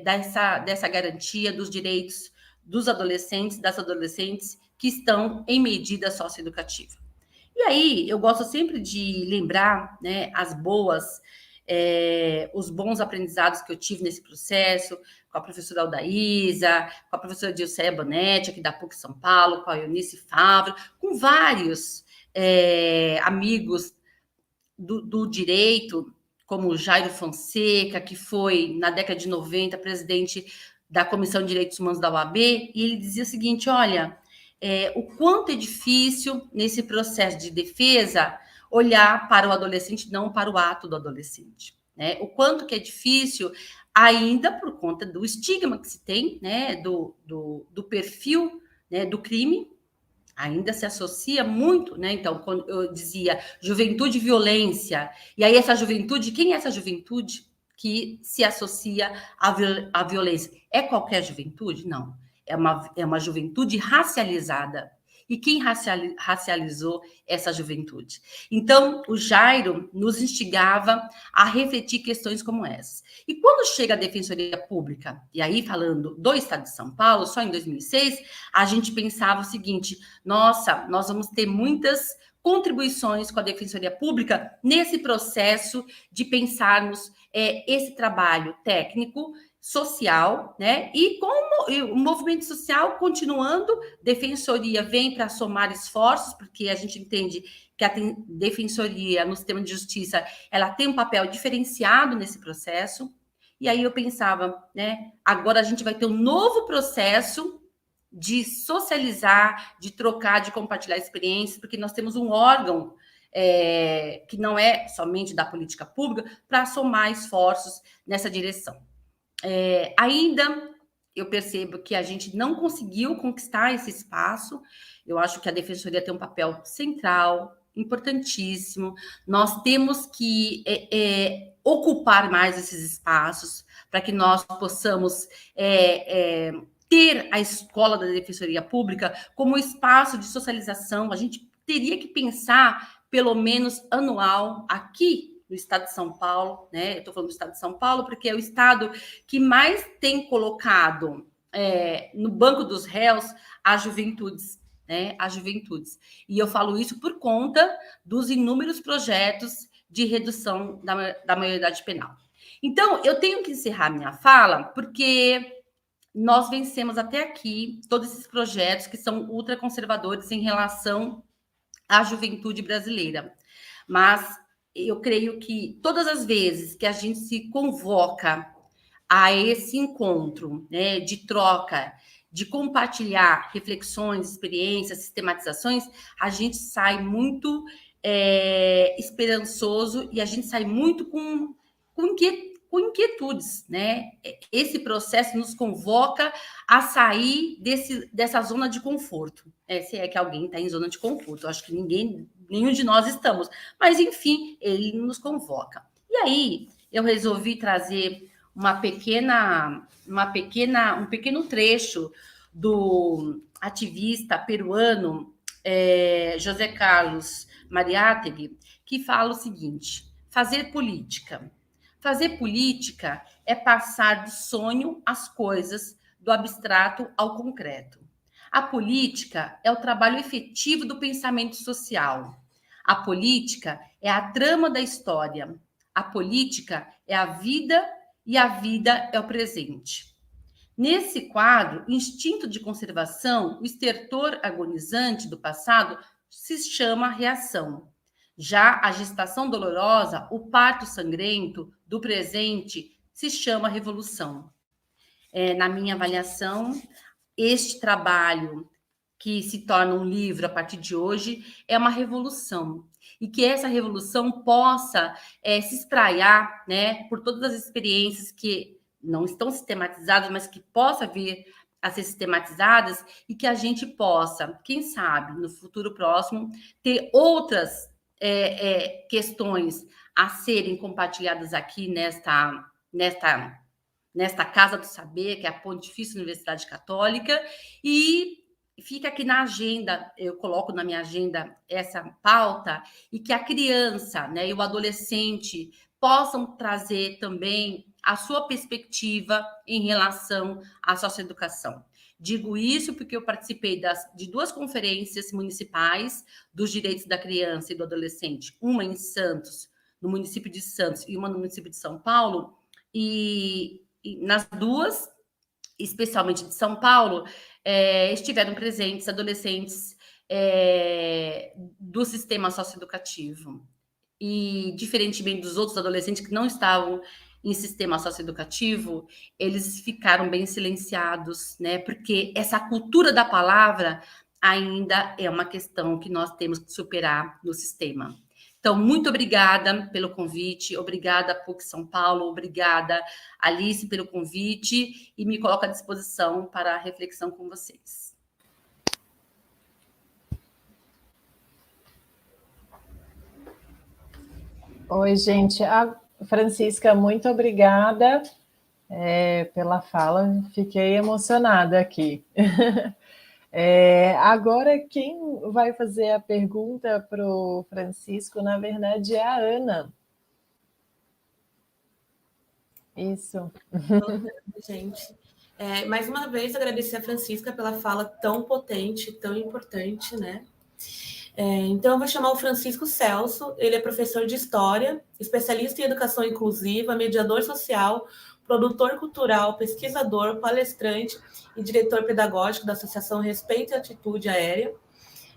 dessa garantia dos direitos dos adolescentes, das adolescentes que estão em medida socioeducativa. E aí, eu gosto sempre de lembrar, né, os bons aprendizados que eu tive nesse processo, com a professora Aldaísa, com a professora Dilceia Bonetti, aqui da PUC São Paulo, com a Eunice Favre, com vários amigos do direito, como o Jairo Fonseca, que foi, na década de 90, presidente da Comissão de Direitos Humanos da OAB, e ele dizia o seguinte, olha, o quanto é difícil, nesse processo de defesa, olhar para o adolescente, não para o ato do adolescente. Né? O quanto que é difícil, ainda por conta do estigma que se tem, né, do perfil, né, do crime, ainda se associa muito, né? Então, quando eu dizia juventude e violência, e aí essa juventude, quem é essa juventude que se associa à violência? É qualquer juventude? Não. É uma juventude racializada. E quem racializou essa juventude? Então, o Jairo nos instigava a refletir questões como essas. E quando chega a Defensoria Pública, e aí falando do Estado de São Paulo, só em 2006, a gente pensava o seguinte, nossa, nós vamos ter muitas contribuições com a Defensoria Pública nesse processo de pensarmos esse trabalho técnico, social, né? E como o movimento social continuando, defensoria vem para somar esforços, porque a gente entende que a defensoria no sistema de justiça, ela tem um papel diferenciado nesse processo. E aí eu pensava, né? Agora a gente vai ter um novo processo de socializar, de trocar, de compartilhar experiências, porque nós temos um órgão que não é somente da política pública para somar esforços nessa direção. Ainda eu percebo que a gente não conseguiu conquistar esse espaço. Eu acho que a Defensoria tem um papel central, importantíssimo. Nós temos que ocupar mais esses espaços para que nós possamos ter a escola da Defensoria Pública como espaço de socialização. A gente teria que pensar, pelo menos anual, aqui no estado de São Paulo, né? Eu estou falando do estado de São Paulo porque é o estado que mais tem colocado no banco dos réus as juventudes, né? As juventudes. E eu falo isso por conta dos inúmeros projetos de redução da maioridade penal. Então, eu tenho que encerrar minha fala porque nós vencemos até aqui todos esses projetos que são ultraconservadores em relação à juventude brasileira. Mas eu creio que todas as vezes que a gente se convoca a esse encontro, né, de troca, de compartilhar reflexões, experiências, sistematizações, a gente sai muito esperançoso e a gente sai muito com inquietudes, né? Esse processo nos convoca a sair dessa zona de conforto. Se é que alguém está em zona de conforto, eu acho que nenhum de nós estamos, mas enfim, ele nos convoca. E aí eu resolvi trazer um pequeno trecho do ativista peruano José Carlos Mariátegui, que fala o seguinte: fazer política. Fazer política é passar do sonho às coisas, do abstrato ao concreto. A política é o trabalho efetivo do pensamento social. A política é a trama da história. A política é a vida e a vida é o presente. Nesse quadro, instinto de conservação, o estertor agonizante do passado se chama reação. Já a gestação dolorosa, o parto sangrento do presente, se chama revolução. Na minha avaliação, este trabalho, que se torna um livro a partir de hoje, é uma revolução. E que essa revolução possa se espraiar, né, por todas as experiências que não estão sistematizadas, mas que possa vir a ser sistematizadas e que a gente possa, quem sabe, no futuro próximo, ter outras questões a serem compartilhadas aqui nesta Casa do Saber, que é a Pontifícia Universidade Católica, e fica aqui na agenda, eu coloco na minha agenda essa pauta, e que a criança, né, e o adolescente possam trazer também a sua perspectiva em relação à socioeducação. Digo isso porque eu participei de 2 conferências municipais dos direitos da criança e do adolescente, uma em Santos, no município de Santos, e uma no município de São Paulo, e nas 2, especialmente de São Paulo, estiveram presentes adolescentes do sistema socioeducativo. E, diferentemente dos outros adolescentes que não estavam em sistema socioeducativo, eles ficaram bem silenciados, né? Porque essa cultura da palavra ainda é uma questão que nós temos que superar no sistema. Então, muito obrigada pelo convite, obrigada, PUC São Paulo, obrigada, Alice, pelo convite, e me coloco à disposição para a reflexão com vocês. Oi, gente. Francisca, muito obrigada pela fala. Fiquei emocionada aqui. Agora, quem vai fazer a pergunta para o Francisco, na verdade, é a Ana. Isso. Gente, mais uma vez agradecer a Francisca pela fala tão potente, tão importante, né? Então, eu vou chamar o Francisco Celso. Ele é professor de História, especialista em Educação Inclusiva, mediador social, produtor cultural, pesquisador, palestrante e diretor pedagógico da Associação Respeito e Atitude Aérea.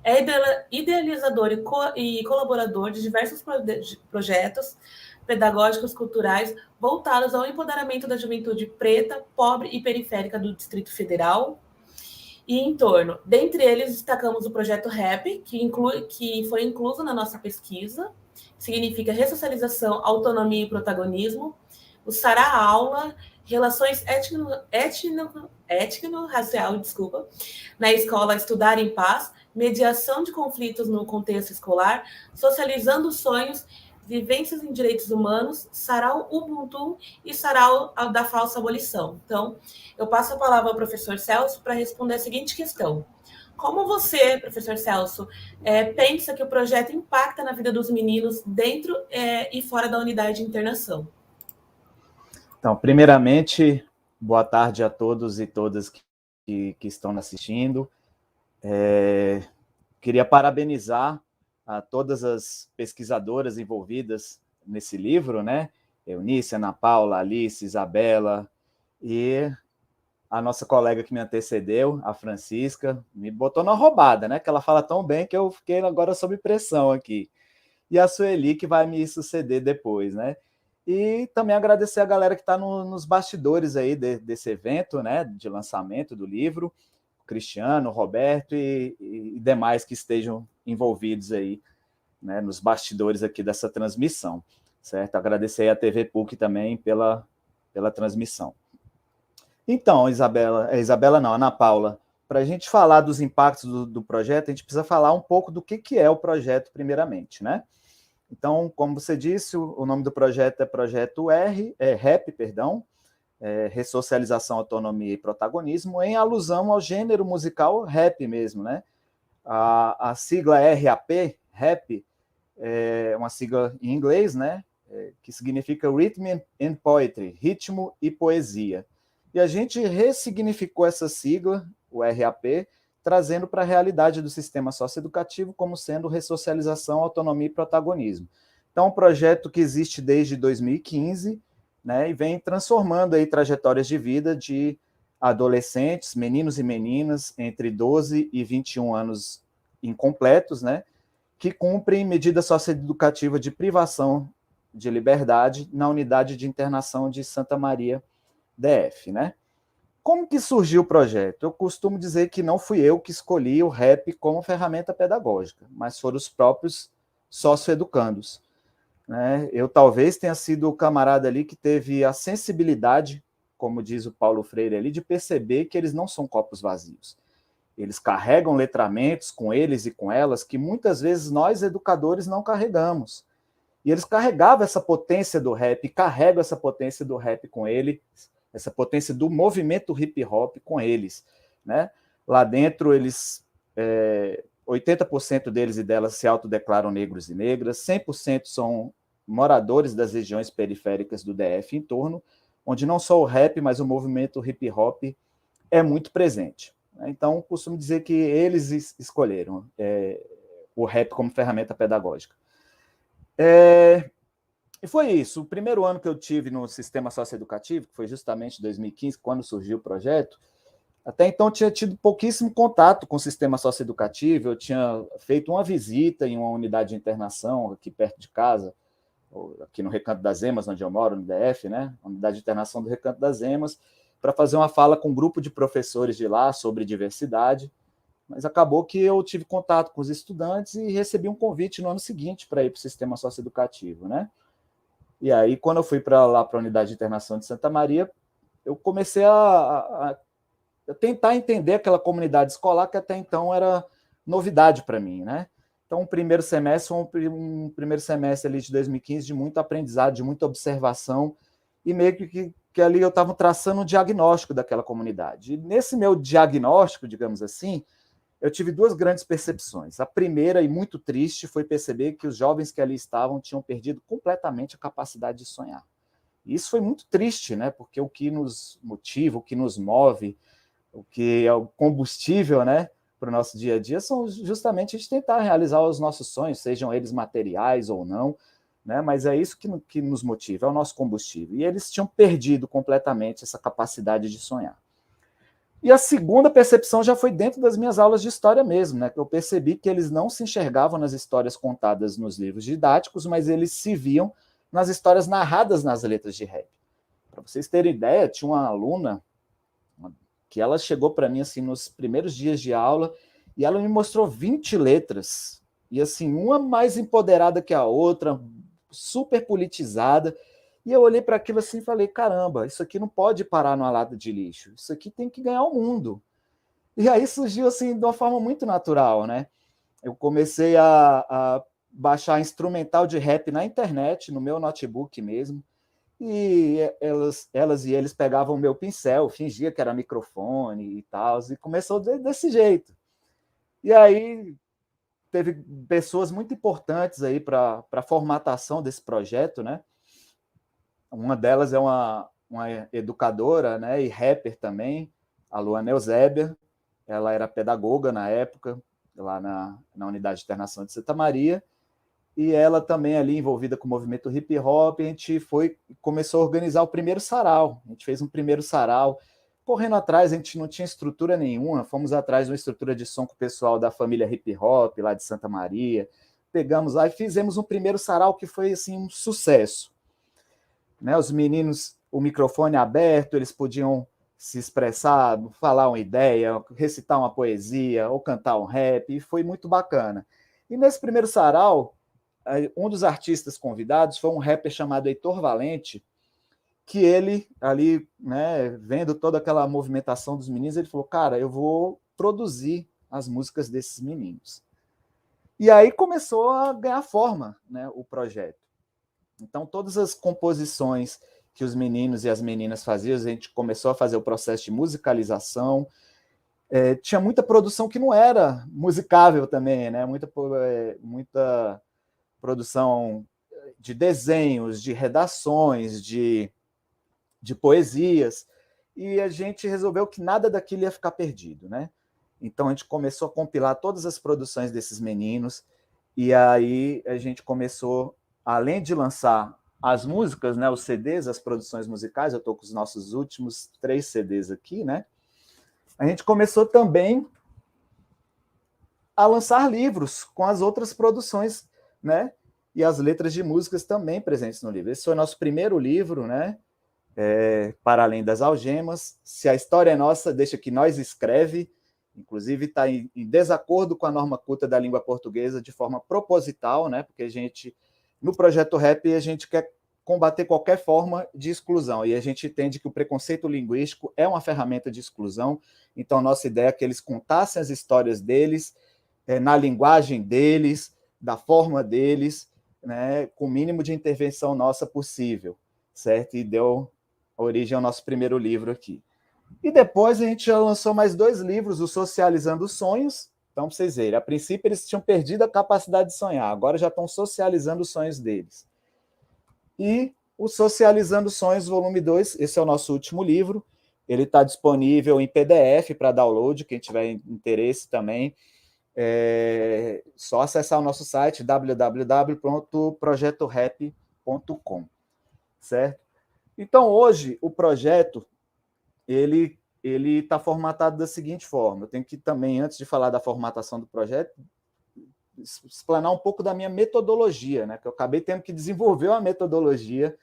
É idealizador e colaborador de diversos projetos pedagógicos culturais voltados ao empoderamento da juventude preta, pobre e periférica do Distrito Federal e em torno. Dentre eles, destacamos o projeto RAP, que foi incluso na nossa pesquisa, significa ressocialização, autonomia e protagonismo, o Sara Aula, relações étnico-racial, na escola Estudar em Paz, mediação de conflitos no contexto escolar, socializando sonhos, vivências em direitos humanos, sarau Ubuntu e sarau da falsa abolição. Então, eu passo a palavra ao professor Celso para responder a seguinte questão. Como você, professor Celso, pensa que o projeto impacta na vida dos meninos dentro e fora da unidade de internação? Então, primeiramente, boa tarde a todos e todas que estão assistindo. Queria parabenizar a todas as pesquisadoras envolvidas nesse livro, né? Eunice, Ana Paula, Alice, Isabela e a nossa colega que me antecedeu, a Francisca, me botou na roubada, né? Que ela fala tão bem que eu fiquei agora sob pressão aqui. E a Sueli, que vai me suceder depois, né? E também agradecer a galera que está nos bastidores aí desse evento, né? De lançamento do livro, o Cristiano, o Roberto e demais que estejam envolvidos aí, né? Nos bastidores aqui dessa transmissão, certo? Agradecer a TV PUC também pela transmissão. Então, Ana Paula, para a gente falar dos impactos do projeto, a gente precisa falar um pouco do que é o projeto, primeiramente, né? Então, como você disse, o nome do projeto é Projeto RAP, Ressocialização, Autonomia e Protagonismo, em alusão ao gênero musical rap mesmo, né? A sigla RAP é uma sigla em inglês, né? Que significa Rhythm and Poetry, ritmo e poesia. E a gente ressignificou essa sigla, o RAP, trazendo para a realidade do sistema socioeducativo como sendo ressocialização, autonomia e protagonismo. Então, um projeto que existe desde 2015, né, e vem transformando aí trajetórias de vida de adolescentes, meninos e meninas, entre 12 e 21 anos incompletos, né, que cumprem medida socioeducativa de privação de liberdade na unidade de internação de Santa Maria, DF, né? Como que surgiu o projeto? Eu costumo dizer que não fui eu que escolhi o rap como ferramenta pedagógica, mas foram os próprios socioeducandos, né? Eu talvez tenha sido o camarada ali que teve a sensibilidade, como diz o Paulo Freire ali, de perceber que eles não são copos vazios. Eles carregam letramentos com eles e com elas que muitas vezes nós, educadores, não carregamos. E eles carregavam essa potência do rap, carregam essa potência do rap com ele, essa potência do movimento hip hop com eles, né? Lá dentro, 80% deles e delas se autodeclaram negros e negras, 100% são moradores das regiões periféricas do DF em torno, onde não só o rap, mas o movimento hip hop é muito presente. Então, costumo dizer que eles escolheram o rap como ferramenta pedagógica. E foi isso. O primeiro ano que eu tive no sistema socioeducativo, que foi justamente 2015, quando surgiu o projeto, até então eu tinha tido pouquíssimo contato com o sistema socioeducativo. Eu tinha feito uma visita em uma unidade de internação aqui perto de casa, aqui no Recanto das Emas, onde eu moro, no DF, né? Unidade de internação do Recanto das Emas, para fazer uma fala com um grupo de professores de lá sobre diversidade. Mas acabou que eu tive contato com os estudantes e recebi um convite no ano seguinte para ir para o sistema socioeducativo, né? E aí, quando eu fui para lá, para a unidade de internação de Santa Maria, eu comecei a tentar entender aquela comunidade escolar que até então era novidade para mim, né? Então, o primeiro semestre foi um primeiro semestre ali de 2015 de muito aprendizado, de muita observação, e meio que ali eu estava traçando um diagnóstico daquela comunidade. E nesse meu diagnóstico, digamos assim, eu tive duas grandes percepções. A primeira, e muito triste, foi perceber que os jovens que ali estavam tinham perdido completamente a capacidade de sonhar. E isso foi muito triste, né? Porque o que nos motiva, o que nos move, o que é o combustível, né, para o nosso dia a dia, são justamente a gente tentar realizar os nossos sonhos, sejam eles materiais ou não, né? Mas é isso que nos motiva, é o nosso combustível. E eles tinham perdido completamente essa capacidade de sonhar. E a segunda percepção já foi dentro das minhas aulas de história mesmo, né? Que eu percebi que eles não se enxergavam nas histórias contadas nos livros didáticos, mas eles se viam nas histórias narradas nas letras de rap. Para vocês terem ideia, tinha uma aluna que ela chegou para mim assim nos primeiros dias de aula e ela me mostrou 20 letras, e assim, uma mais empoderada que a outra, super politizada, E eu olhei para aquilo assim e falei, caramba, isso aqui não pode parar numa lata de lixo, isso aqui tem que ganhar o mundo. E aí surgiu assim de uma forma muito natural, né? Eu comecei a baixar instrumental de rap na internet, no meu notebook mesmo, e elas e eles pegavam o meu pincel, fingia que era microfone e tal, e começou desse jeito. E aí teve pessoas muito importantes aí para a formatação desse projeto, né? Uma delas é uma educadora, né, e rapper também, a Luana Eusébia. Ela era pedagoga na época, lá na Unidade de Internação de Santa Maria, e ela também ali envolvida com o movimento hip hop. A gente começou a organizar o primeiro sarau. A gente fez um primeiro sarau, correndo atrás, a gente não tinha estrutura nenhuma, fomos atrás de uma estrutura de som com o pessoal da família hip hop, lá de Santa Maria, pegamos lá e fizemos um primeiro sarau que foi assim, um sucesso. Né, os meninos, o microfone aberto, eles podiam se expressar, falar uma ideia, recitar uma poesia ou cantar um rap, e foi muito bacana. E nesse primeiro sarau, um dos artistas convidados foi um rapper chamado Heitor Valente, que ele, ali, né, vendo toda aquela movimentação dos meninos, ele falou, cara, eu vou produzir as músicas desses meninos. E aí começou a ganhar forma, né, o projeto. Então, todas as composições que os meninos e as meninas faziam, a gente começou a fazer o processo de musicalização. Tinha muita produção que não era musicável também, né? Muita produção de desenhos, de redações, de poesias, e a gente resolveu que nada daquilo ia ficar perdido, né? Então, a gente começou a compilar todas as produções desses meninos, e aí a gente começou, além de lançar as músicas, né, os CDs, as produções musicais, eu estou com os nossos últimos 3 CDs aqui, né? A gente começou também a lançar livros com as outras produções, né? E as letras de músicas também presentes no livro. Esse foi o nosso primeiro livro, né? Para Além das Algemas. Se a História é Nossa, deixa que nós escreve. Inclusive está em desacordo com a norma culta da língua portuguesa de forma proposital, né? Porque a gente, no Projeto Rap, a gente quer combater qualquer forma de exclusão, e a gente entende que o preconceito linguístico é uma ferramenta de exclusão. Então, nossa ideia é que eles contassem as histórias deles, na linguagem deles, da forma deles, né? Com o mínimo de intervenção nossa possível, certo? E deu origem ao nosso primeiro livro aqui. E depois a gente já lançou mais 2 livros, o Socializando Sonhos. Então, para vocês verem, a princípio eles tinham perdido a capacidade de sonhar, agora já estão socializando os sonhos deles. E o Socializando Sonhos, volume 2, esse é o nosso último livro. Ele está disponível em PDF para download, quem tiver interesse também. Só acessar o nosso site, www.projetorap.com, certo? Então, hoje, o projeto ele está formatado da seguinte forma. Eu tenho que também, antes de falar da formatação do projeto, explanar um pouco da minha metodologia, né? Que eu acabei tendo que desenvolver uma metodologia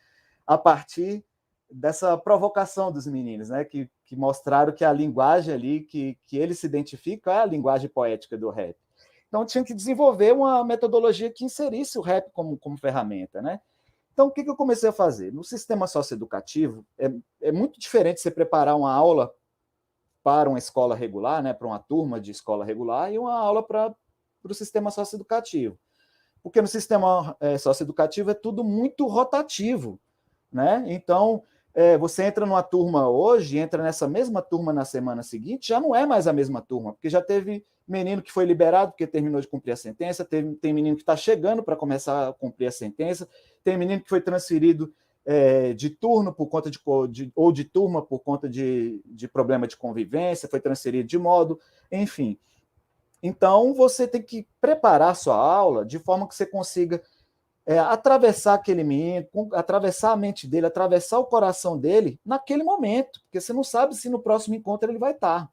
a partir dessa provocação dos meninos, né? Que mostraram que a linguagem ali que eles se identificam é a linguagem poética do rap. Então, eu tinha que desenvolver uma metodologia que inserisse o rap como ferramenta, né? Então, o que eu comecei a fazer? No sistema socioeducativo, é muito diferente você preparar uma aula para uma escola regular, né, para uma turma de escola regular, e uma aula para o sistema socioeducativo. Porque no sistema socioeducativo é tudo muito rotativo, né? Então, você entra numa turma hoje, entra nessa mesma turma na semana seguinte, já não é mais a mesma turma, porque já teve menino que foi liberado porque terminou de cumprir a sentença, tem menino que está chegando para começar a cumprir a sentença, tem menino que foi transferido de turno por conta ou de turma por conta de problema de convivência, foi transferido de modo, enfim. Então, você tem que preparar a sua aula de forma que você consiga atravessar aquele menino, atravessar a mente dele, atravessar o coração dele naquele momento, porque você não sabe se no próximo encontro ele vai estar,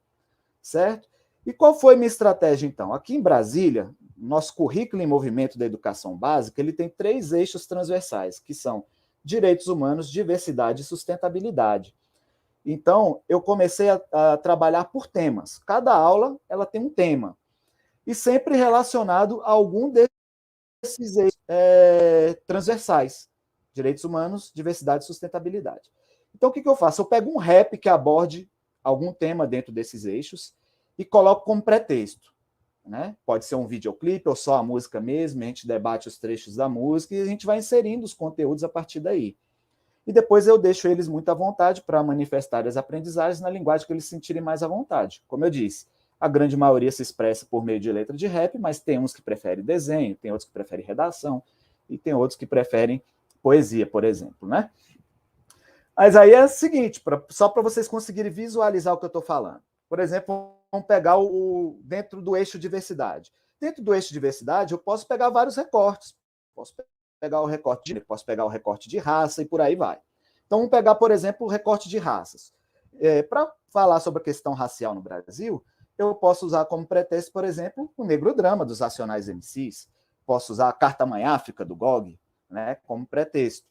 certo? E qual foi a minha estratégia, então? Aqui em Brasília, nosso currículo em movimento da educação básica, ele tem 3 eixos transversais, que são direitos humanos, diversidade e sustentabilidade. Então, eu comecei a trabalhar por temas. Cada aula ela tem um tema, e sempre relacionado a algum desses eixos transversais. direitos humanos, diversidade e sustentabilidade. Então, o que eu faço? Eu pego um rap que aborde algum tema dentro desses eixos e coloco como pretexto. Né? Pode ser um videoclipe ou só a música mesmo, a gente debate os trechos da música e a gente vai inserindo os conteúdos a partir daí. E depois eu deixo eles muito à vontade para manifestar as aprendizagens na linguagem que eles se sentirem mais à vontade. Como eu disse, a grande maioria se expressa por meio de letra de rap, mas tem uns que preferem desenho, tem outros que preferem redação, e tem outros que preferem poesia, por exemplo. Né? Mas aí é o seguinte, só para vocês conseguirem visualizar o que eu estou falando. Por exemplo, vamos pegar dentro do eixo diversidade. Dentro do eixo diversidade, eu posso pegar vários recortes. Posso pegar o recorte posso pegar o recorte de raça e por aí vai. Então, vamos pegar, por exemplo, o recorte de raças. Para falar sobre a questão racial no Brasil, eu posso usar como pretexto, por exemplo, o Negro Drama dos Racionais MCs. Posso usar a Carta Mãe África do GOG, né, como pretexto.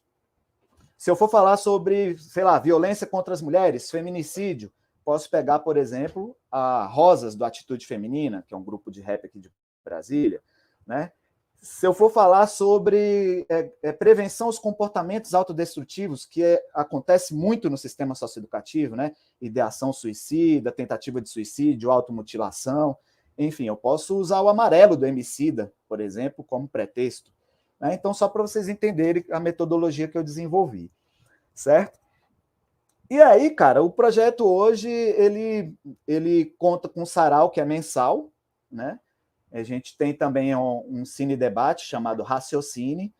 Se eu for falar sobre, sei lá, violência contra as mulheres, feminicídio, posso pegar, por exemplo, a Rosas, do Atitude Feminina, que é um grupo de rap aqui de Brasília. Né? Se eu for falar sobre prevenção aos comportamentos autodestrutivos, que acontece muito no sistema socioeducativo, né? Ideação suicida, tentativa de suicídio, automutilação, enfim, eu posso usar o Amarelo do Emicida, por exemplo, como pretexto. Né? Então, só para vocês entenderem a metodologia que eu desenvolvi. Certo? E aí, cara, o projeto hoje, ele conta com um sarau que é mensal, né? A gente tem também um cine-debate chamado Raciocine,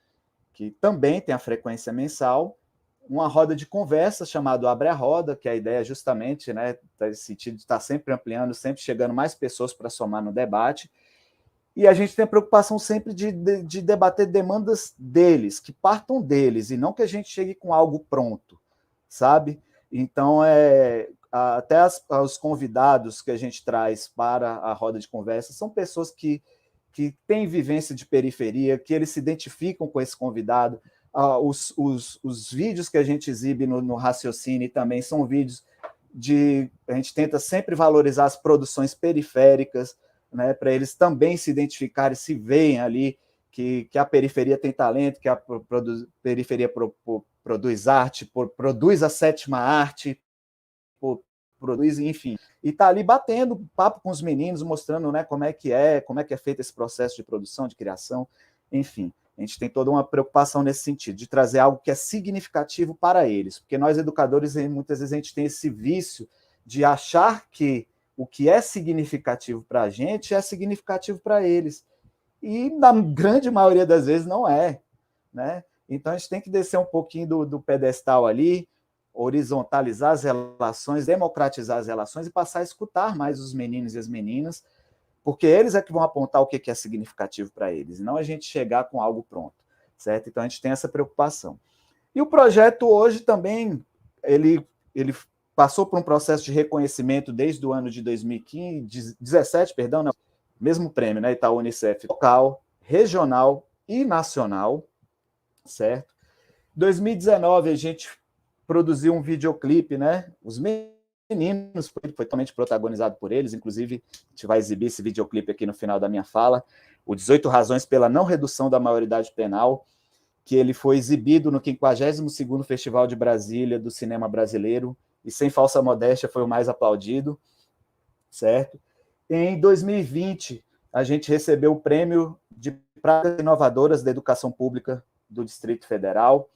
que também tem a frequência mensal, uma roda de conversa chamada Abre a Roda, que a ideia é justamente, né, nesse sentido de estar sempre ampliando, sempre chegando mais pessoas para somar no debate, e a gente tem a preocupação sempre de debater demandas deles, que partam deles, e não que a gente chegue com algo pronto, sabe? Então, até os convidados que a gente traz para a roda de conversa são pessoas que têm vivência de periferia, que eles se identificam com esse convidado. Os vídeos que a gente exibe no Raciocínio também são vídeos a gente tenta sempre valorizar as produções periféricas, né, para eles também se identificarem, se veem ali que a periferia tem talento, que a periferia produz arte, produz a sétima arte, produz, enfim, e está ali batendo papo com os meninos, mostrando, né, como é que é feito esse processo de produção, de criação, enfim. A gente tem toda uma preocupação nesse sentido, de trazer algo que é significativo para eles, porque nós, educadores, muitas vezes a gente tem esse vício de achar que o que é significativo para a gente é significativo para eles. E, na grande maioria das vezes, não é. Né? Então, a gente tem que descer um pouquinho do pedestal ali, horizontalizar as relações, democratizar as relações e passar a escutar mais os meninos e as meninas, porque eles é que vão apontar o que é significativo para eles, e não a gente chegar com algo pronto. Certo? Então, a gente tem essa preocupação. E o projeto hoje também, ele passou por um processo de reconhecimento desde o ano de 2017, né? Mesmo prêmio, né? Itaú Unicef, local, regional e nacional, certo? Em 2019, a gente produziu um videoclipe, né? Os meninos, foi totalmente protagonizado por eles, inclusive, a gente vai exibir esse videoclipe aqui no final da minha fala, o 18 Razões pela Não Redução da Maioridade Penal, que ele foi exibido no 52º Festival de Brasília do Cinema Brasileiro, e sem falsa modéstia foi o mais aplaudido, certo? Em 2020, a gente recebeu o prêmio de Práticas Inovadoras da Educação Pública do Distrito Federal.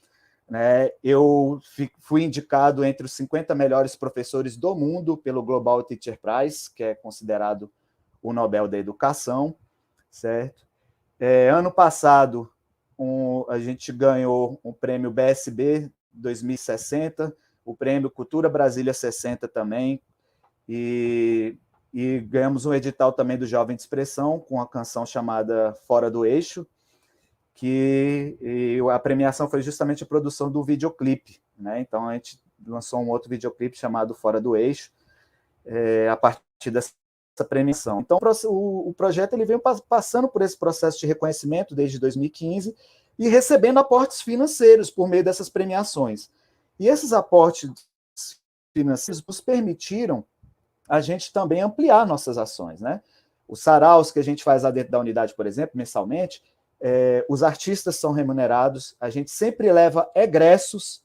Né? Eu fui indicado entre os 50 melhores professores do mundo pelo Global Teacher Prize, que é considerado o Nobel da Educação, certo? Ano passado, a gente ganhou um prêmio BSB 2060, o prêmio Cultura Brasília 60 também, e ganhamos um edital também do Jovem de Expressão, com a canção chamada Fora do Eixo, que a premiação foi justamente a produção do videoclipe. Né? Então, a gente lançou um outro videoclipe chamado Fora do Eixo, a partir dessa premiação. Então, o projeto ele vem passando por esse processo de reconhecimento desde 2015 e recebendo aportes financeiros por meio dessas premiações. E esses aportes financeiros nos permitiram a gente também ampliar nossas ações. Né? Os saraus que a gente faz lá dentro da unidade, por exemplo, mensalmente, os artistas são remunerados, a gente sempre leva egressos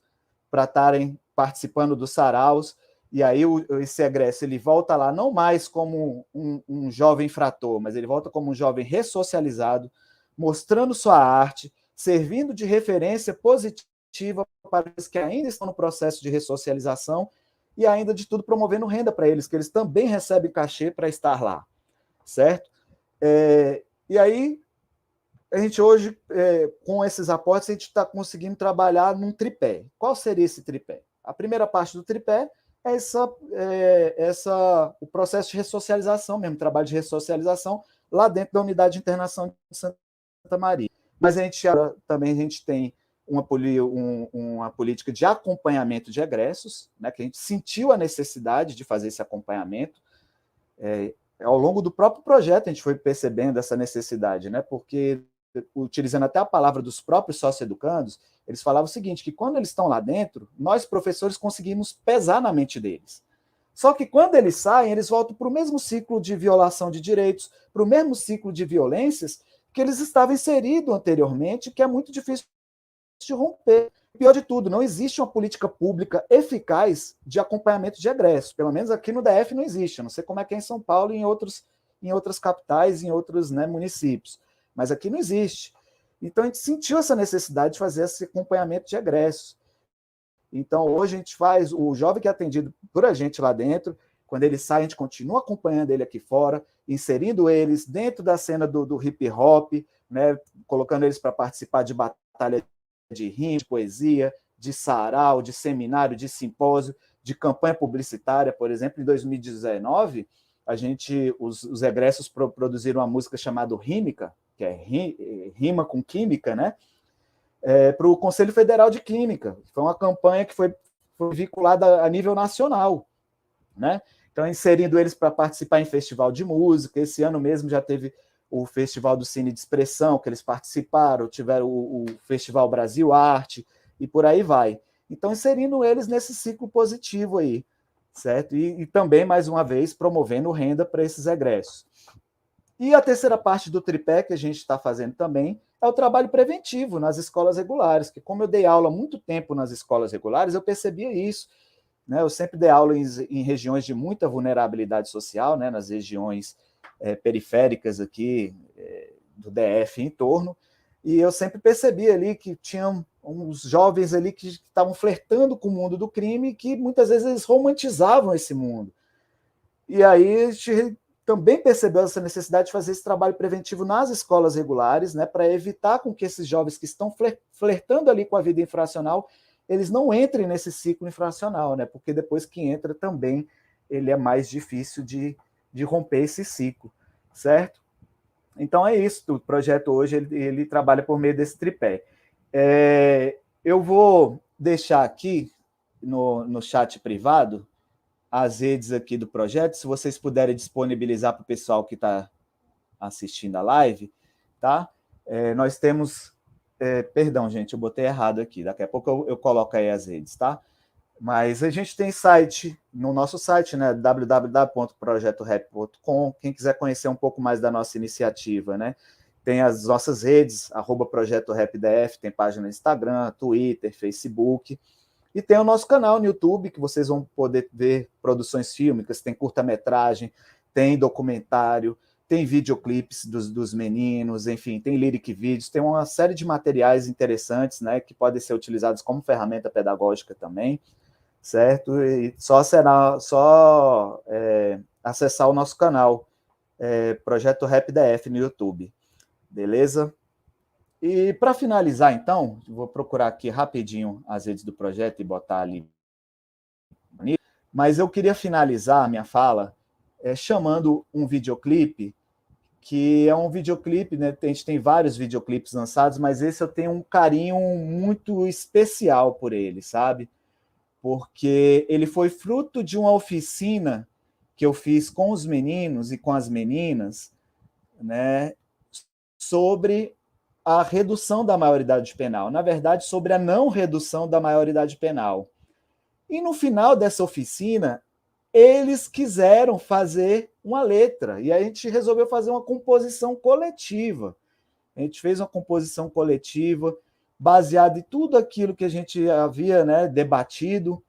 para estarem participando dos saraus, e aí esse egresso ele volta lá não mais como um jovem infrator, mas ele volta como um jovem ressocializado, mostrando sua arte, servindo de referência positiva para os que ainda estão no processo de ressocialização e ainda de tudo promovendo renda para eles, que eles também recebem cachê para estar lá, certo? E aí, a gente hoje, com esses aportes, a gente está conseguindo trabalhar num tripé. Qual seria esse tripé? A primeira parte do tripé é o processo de ressocialização mesmo, trabalho de ressocialização lá dentro da unidade de internação de Santa Maria. Mas a gente tem uma política de acompanhamento de egressos, né, que a gente sentiu a necessidade de fazer esse acompanhamento. Ao longo do próprio projeto, a gente foi percebendo essa necessidade, né, porque, utilizando até a palavra dos próprios socioeducandos, eles falavam o seguinte, que quando eles estão lá dentro, nós, professores, conseguimos pesar na mente deles. Só que quando eles saem, eles voltam para o mesmo ciclo de violação de direitos, para o mesmo ciclo de violências que eles estavam inseridos anteriormente, que é muito difícil de romper. Pior de tudo, não existe uma política pública eficaz de acompanhamento de egressos. Pelo menos aqui no DF não existe. Eu não sei como é que é em São Paulo e em outras capitais, em outros, né, municípios. Mas aqui não existe. Então, a gente sentiu essa necessidade de fazer esse acompanhamento de egressos. Então, hoje a gente faz, o jovem que é atendido por a gente lá dentro, quando ele sai, a gente continua acompanhando ele aqui fora, inserindo eles dentro da cena do hip-hop, né, colocando eles para participar de batalha de rima, de poesia, de sarau, de seminário, de simpósio, de campanha publicitária, por exemplo. Em 2019, os egressos produziram uma música chamada Rímica, que é rima com química, né? Para o Conselho Federal de Química. Foi uma campanha que foi vinculada a nível nacional, né? Então, inserindo eles para participar em festival de música. Esse ano mesmo já teve o Festival do Cine de Expressão, que eles participaram, tiveram o Festival Brasil Arte, e por aí vai. Então, inserindo eles nesse ciclo positivo aí, certo? E também, mais uma vez, promovendo renda para esses egressos. E a terceira parte do tripé que a gente está fazendo também é o trabalho preventivo nas escolas regulares, que como eu dei aula há muito tempo nas escolas regulares, eu percebia isso, né? Eu sempre dei aula em regiões de muita vulnerabilidade social, né? Nas regiões periféricas aqui do DF em torno, e eu sempre percebi ali que tinham uns jovens ali que estavam flertando com o mundo do crime e que muitas vezes eles romantizavam esse mundo. E aí a gente também percebeu essa necessidade de fazer esse trabalho preventivo nas escolas regulares, né, para evitar com que esses jovens que estão flertando ali com a vida infracional, eles não entrem nesse ciclo infracional, né, porque depois que entra também ele é mais difícil de romper esse ciclo, certo? Então é isso, o projeto hoje ele trabalha por meio desse tripé. Eu vou deixar aqui no chat privado as redes aqui do projeto, se vocês puderem disponibilizar para o pessoal que está assistindo a live, tá? Nós temos... perdão, gente, eu botei errado aqui, daqui a pouco eu coloco aí as redes, tá? Mas a gente tem site, no nosso site, né, www.projetorep.com, quem quiser conhecer um pouco mais da nossa iniciativa, né? Tem as nossas redes, @projetorepdf, tem página no Instagram, Twitter, Facebook, e tem o nosso canal no YouTube, que vocês vão poder ver produções fílmicas, tem curta-metragem, tem documentário, tem videoclipes dos meninos, enfim, tem lyric vídeos, tem uma série de materiais interessantes, né, que podem ser utilizados como ferramenta pedagógica também, certo? E só acessar o nosso canal, Projeto Rap DF no YouTube, beleza? E para finalizar, então, vou procurar aqui rapidinho as redes do projeto e botar ali. Mas eu queria finalizar a minha fala chamando um videoclipe, que é um videoclipe, né? A gente tem vários videoclipes lançados, mas esse eu tenho um carinho muito especial por ele, sabe? Porque ele foi fruto de uma oficina que eu fiz com os meninos e com as meninas, né? Sobre a redução da maioridade penal, na verdade, sobre a não redução da maioridade penal. E no final dessa oficina, eles quiseram fazer uma letra, e a gente resolveu fazer uma composição coletiva, A gente fez uma composição coletiva baseada em tudo aquilo que a gente havia, né, debatido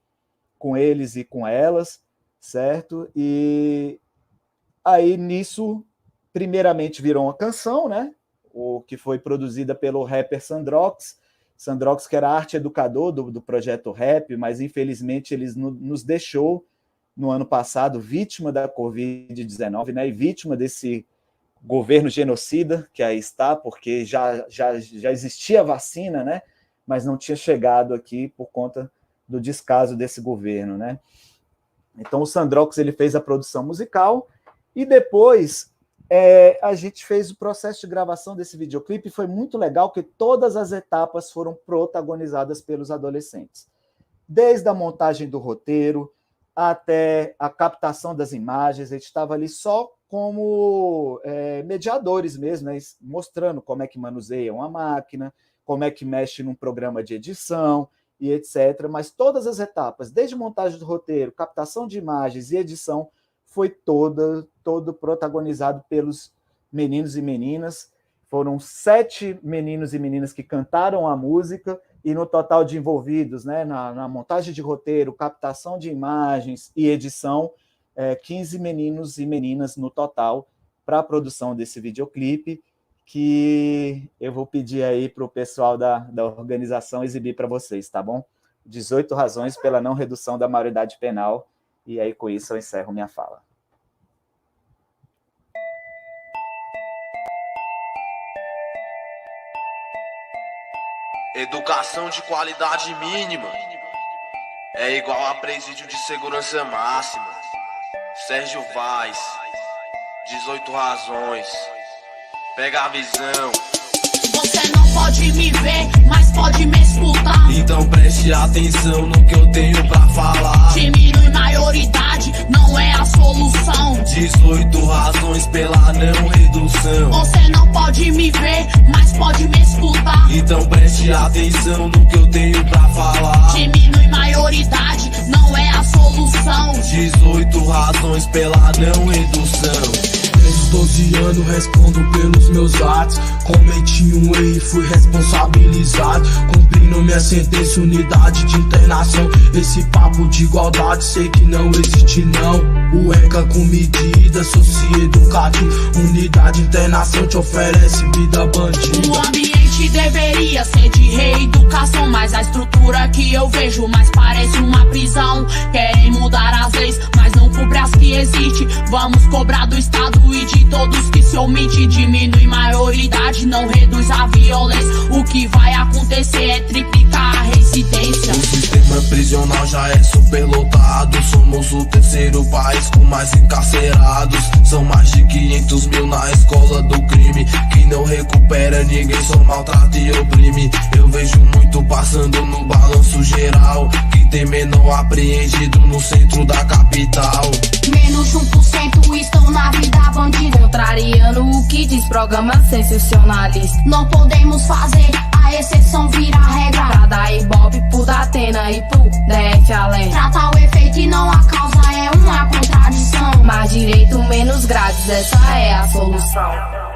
com eles e com elas, certo? E aí, nisso, primeiramente virou uma canção, né? O que foi produzida pelo rapper Sandrox, que era arte educador do projeto Rap, mas infelizmente ele nos deixou no ano passado, vítima da Covid-19, né? E vítima desse governo genocida que aí está, porque já existia a vacina, né? Mas não tinha chegado aqui por conta do descaso desse governo, né? Então o Sandrox ele fez a produção musical e depois a gente fez o processo de gravação desse videoclipe. Foi muito legal que todas as etapas foram protagonizadas pelos adolescentes, desde a montagem do roteiro até a captação das imagens. A gente estava ali só como mediadores mesmo, né? Mostrando como é que manuseia uma máquina, como é que mexe num programa de edição e etc. Mas todas as etapas, desde montagem do roteiro, captação de imagens e edição, foi todo protagonizado pelos meninos e meninas. Foram 7 meninos e meninas que cantaram a música, e no total de envolvidos, né, na montagem de roteiro, captação de imagens e edição, 15 meninos e meninas no total para a produção desse videoclipe, que eu vou pedir aí para o pessoal da organização exibir para vocês, tá bom? 18 razões pela não redução da maioridade penal. E aí, com isso, eu encerro minha fala. Educação de qualidade mínima é igual a presídio de segurança máxima. Sérgio Vaz, 18 razões. Pega a visão. Você não pode me ver, mas pode me escutar. Então preste atenção no que eu tenho pra falar. Diminui maioridade, não é a solução. 18 razões pela não redução. Você não pode me ver, mas pode me escutar. Então preste atenção no que eu tenho pra falar. Diminui maioridade, não é a solução. 18 razões pela não redução. Desde 12 anos respondo pelos meus atos. Cometi um erro e fui responsabilizado. Cumprindo minha sentença, unidade de internação. Esse papo de igualdade sei que não existe não. O ECA com medida socioeducativa. Unidade de internação te oferece vida bandida. O ambiente deveria ser de reeducação, mas a estrutura que eu vejo mais parece uma prisão. Querem mudar as leis, mas não cumpre as que existem. Vamos cobrar do Estado e de todos que se omitem. Diminui maioridade, não reduz a violência. O que vai acontecer é triplicar a residência. O sistema prisional já é superlotado. Somos o terceiro país com mais encarcerados. São mais de 500 mil na escola do crime, que não recupera ninguém, só maltrata e oprime. Eu vejo muito passando no balanço geral, que tem menor apreendido no centro da capital. Menos de 1% estão na vida bandida, contrariando o que diz programa sensacionalista. Não podemos fazer a exceção virar regra. Pra dar ibope pro Datena e pro DF além. Tratar o efeito e não a causa é uma contradição. Mais direito, menos grades, essa é a solução.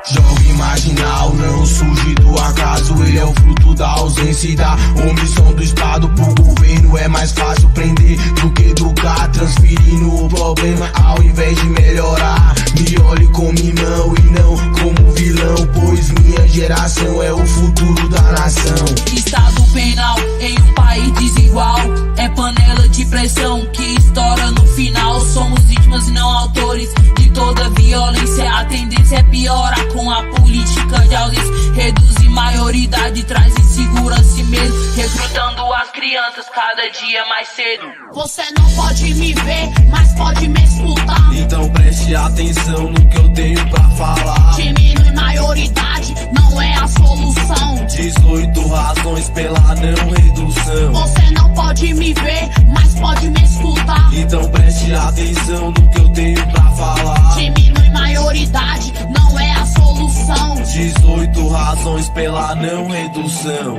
Jogo imaginal não surge do acaso. Ele é o fruto da ausência e da omissão do Estado. Pro governo é mais fácil prender do que educar, transferindo o problema ao invés de melhorar. Me olhe como irmão e não como vilão, pois minha geração é o futuro da nação. Estado penal em um país desigual é panela de pressão que estoura no final. Somos vítimas e não autores de toda violência. A tendência é piorar com a política de ausência. Reduzir maioridade, traz insegurança e medo, recrutando as crianças cada dia mais cedo. Você não pode me ver, mas pode me escutar. Então preste atenção no que eu tenho pra falar. Diminui maioridade, não é a solução. 18 razões pela não redução. Você não pode me ver, mas pode me escutar. Então preste atenção no que eu tenho pra falar. Diminui maioridade, não é a solução. 18 razões pela não redução.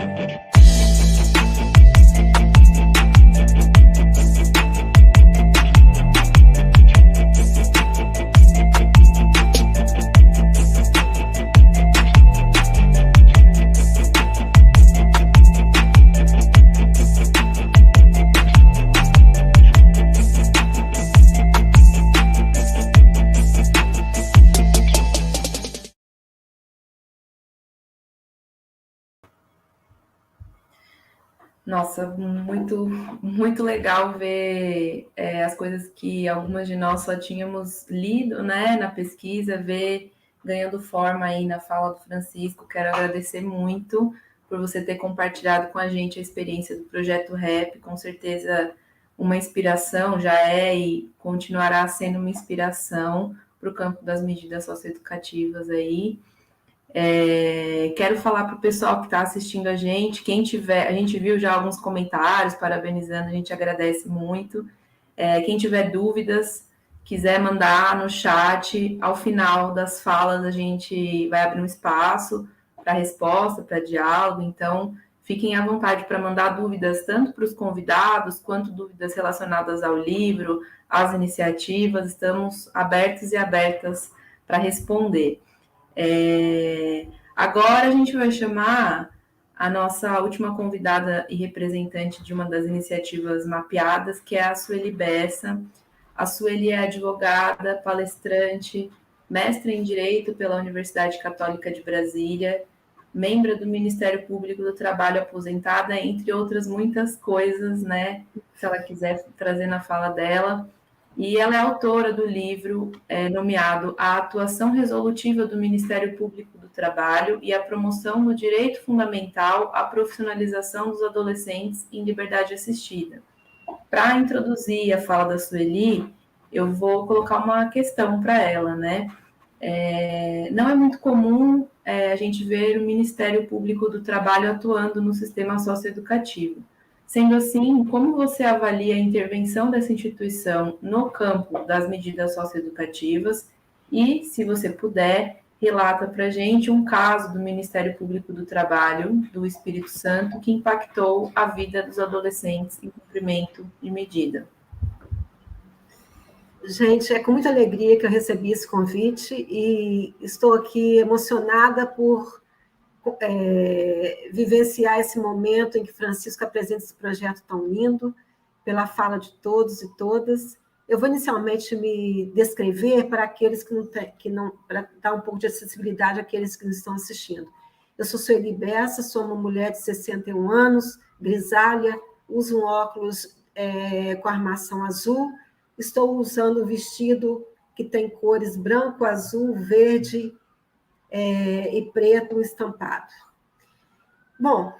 Nossa, muito, muito legal ver as coisas que algumas de nós só tínhamos lido, né, na pesquisa, ver ganhando forma aí na fala do Francisco. Quero agradecer muito por você ter compartilhado com a gente a experiência do Projeto REP. Com certeza uma inspiração, já é e continuará sendo uma inspiração para o campo das medidas socioeducativas aí. Quero falar para o pessoal que está assistindo a gente, quem tiver, a gente viu já alguns comentários parabenizando, a gente agradece muito. Quem tiver dúvidas, quiser mandar no chat, ao final das falas a gente vai abrir um espaço para resposta, para diálogo, então fiquem à vontade para mandar dúvidas tanto para os convidados, quanto dúvidas relacionadas ao livro, às iniciativas, estamos abertos e abertas para responder. Agora a gente vai chamar a nossa última convidada e representante de uma das iniciativas mapeadas, que é a Sueli Bessa. A Sueli é advogada, palestrante, mestre em Direito pela Universidade Católica de Brasília, membro do Ministério Público do Trabalho, aposentada, entre outras muitas coisas, né, se ela quiser trazer na fala dela. E ela é autora do livro nomeado A Atuação Resolutiva do Ministério Público do Trabalho e a Promoção no Direito Fundamental à Profissionalização dos Adolescentes em Liberdade Assistida. Para introduzir a fala da Sueli, eu vou colocar uma questão para ela, né? Não é muito comum a gente ver o Ministério Público do Trabalho atuando no sistema socioeducativo. Sendo assim, como você avalia a intervenção dessa instituição no campo das medidas socioeducativas? E, se você puder, relata para a gente um caso do Ministério Público do Trabalho do Espírito Santo que impactou a vida dos adolescentes em cumprimento de medida. Gente, é com muita alegria que eu recebi esse convite e estou aqui emocionada por vivenciar esse momento em que Francisco apresenta esse projeto tão lindo, pela fala de todos e todas. Eu vou inicialmente me descrever para aqueles para dar um pouco de acessibilidade àqueles que não estão assistindo. Eu sou Sueli Bessa, sou uma mulher de 61 anos, grisalha, uso um óculos com armação azul, estou usando um vestido que tem cores branco, azul, verde, e preto estampado. Bom,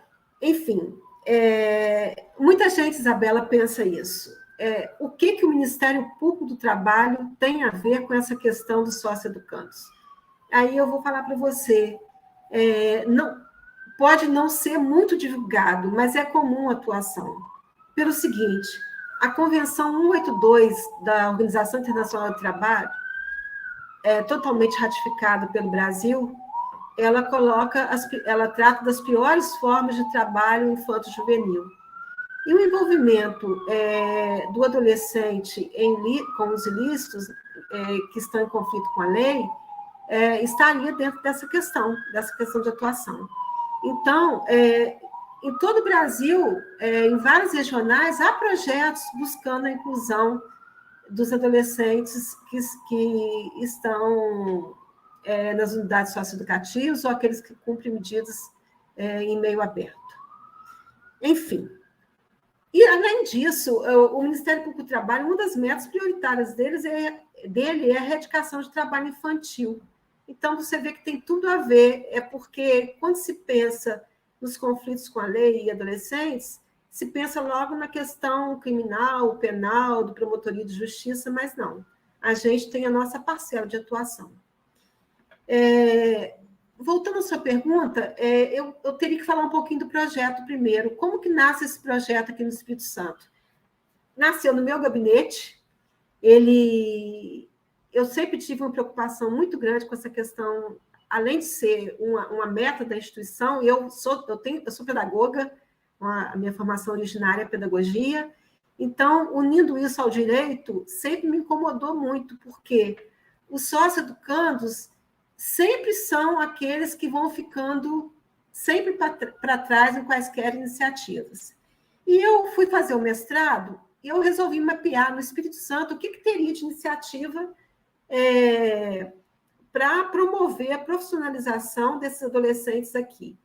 enfim, muita gente, Isabela, pensa isso. O que o Ministério Público do Trabalho tem a ver com essa questão dos socioeducandos? Aí eu vou falar para você, pode não ser muito divulgado, mas é comum a atuação. Pelo seguinte, a Convenção 182 da Organização Internacional do Trabalho, totalmente ratificada pelo Brasil, ela trata das piores formas de trabalho infanto-juvenil. E o envolvimento do adolescente com os ilícitos que estão em conflito com a lei estaria dentro dessa questão de atuação. Então, em todo o Brasil, em vários regionais, há projetos buscando a inclusão dos adolescentes que estão nas unidades socioeducativas ou aqueles que cumprem medidas em meio aberto. Enfim. E, além disso, o Ministério Público do Trabalho, uma das metas prioritárias dele é a erradicação de trabalho infantil. Então, você vê que tem tudo a ver, porque quando se pensa nos conflitos com a lei e adolescentes, se pensa logo na questão criminal, penal, do promotoria de justiça, mas não. A gente tem a nossa parcela de atuação. Voltando à sua pergunta, eu teria que falar um pouquinho do projeto primeiro. Como que nasce esse projeto aqui no Espírito Santo? Nasceu no meu gabinete. Eu sempre tive uma preocupação muito grande com essa questão, além de ser uma meta da instituição, eu sou pedagoga, a minha formação originária é pedagogia, então, unindo isso ao direito, sempre me incomodou muito, porque os socioeducandos sempre são aqueles que vão ficando sempre para trás em quaisquer iniciativas. E eu fui fazer o mestrado e eu resolvi mapear no Espírito Santo o que teria de iniciativa para promover a profissionalização desses adolescentes aqui.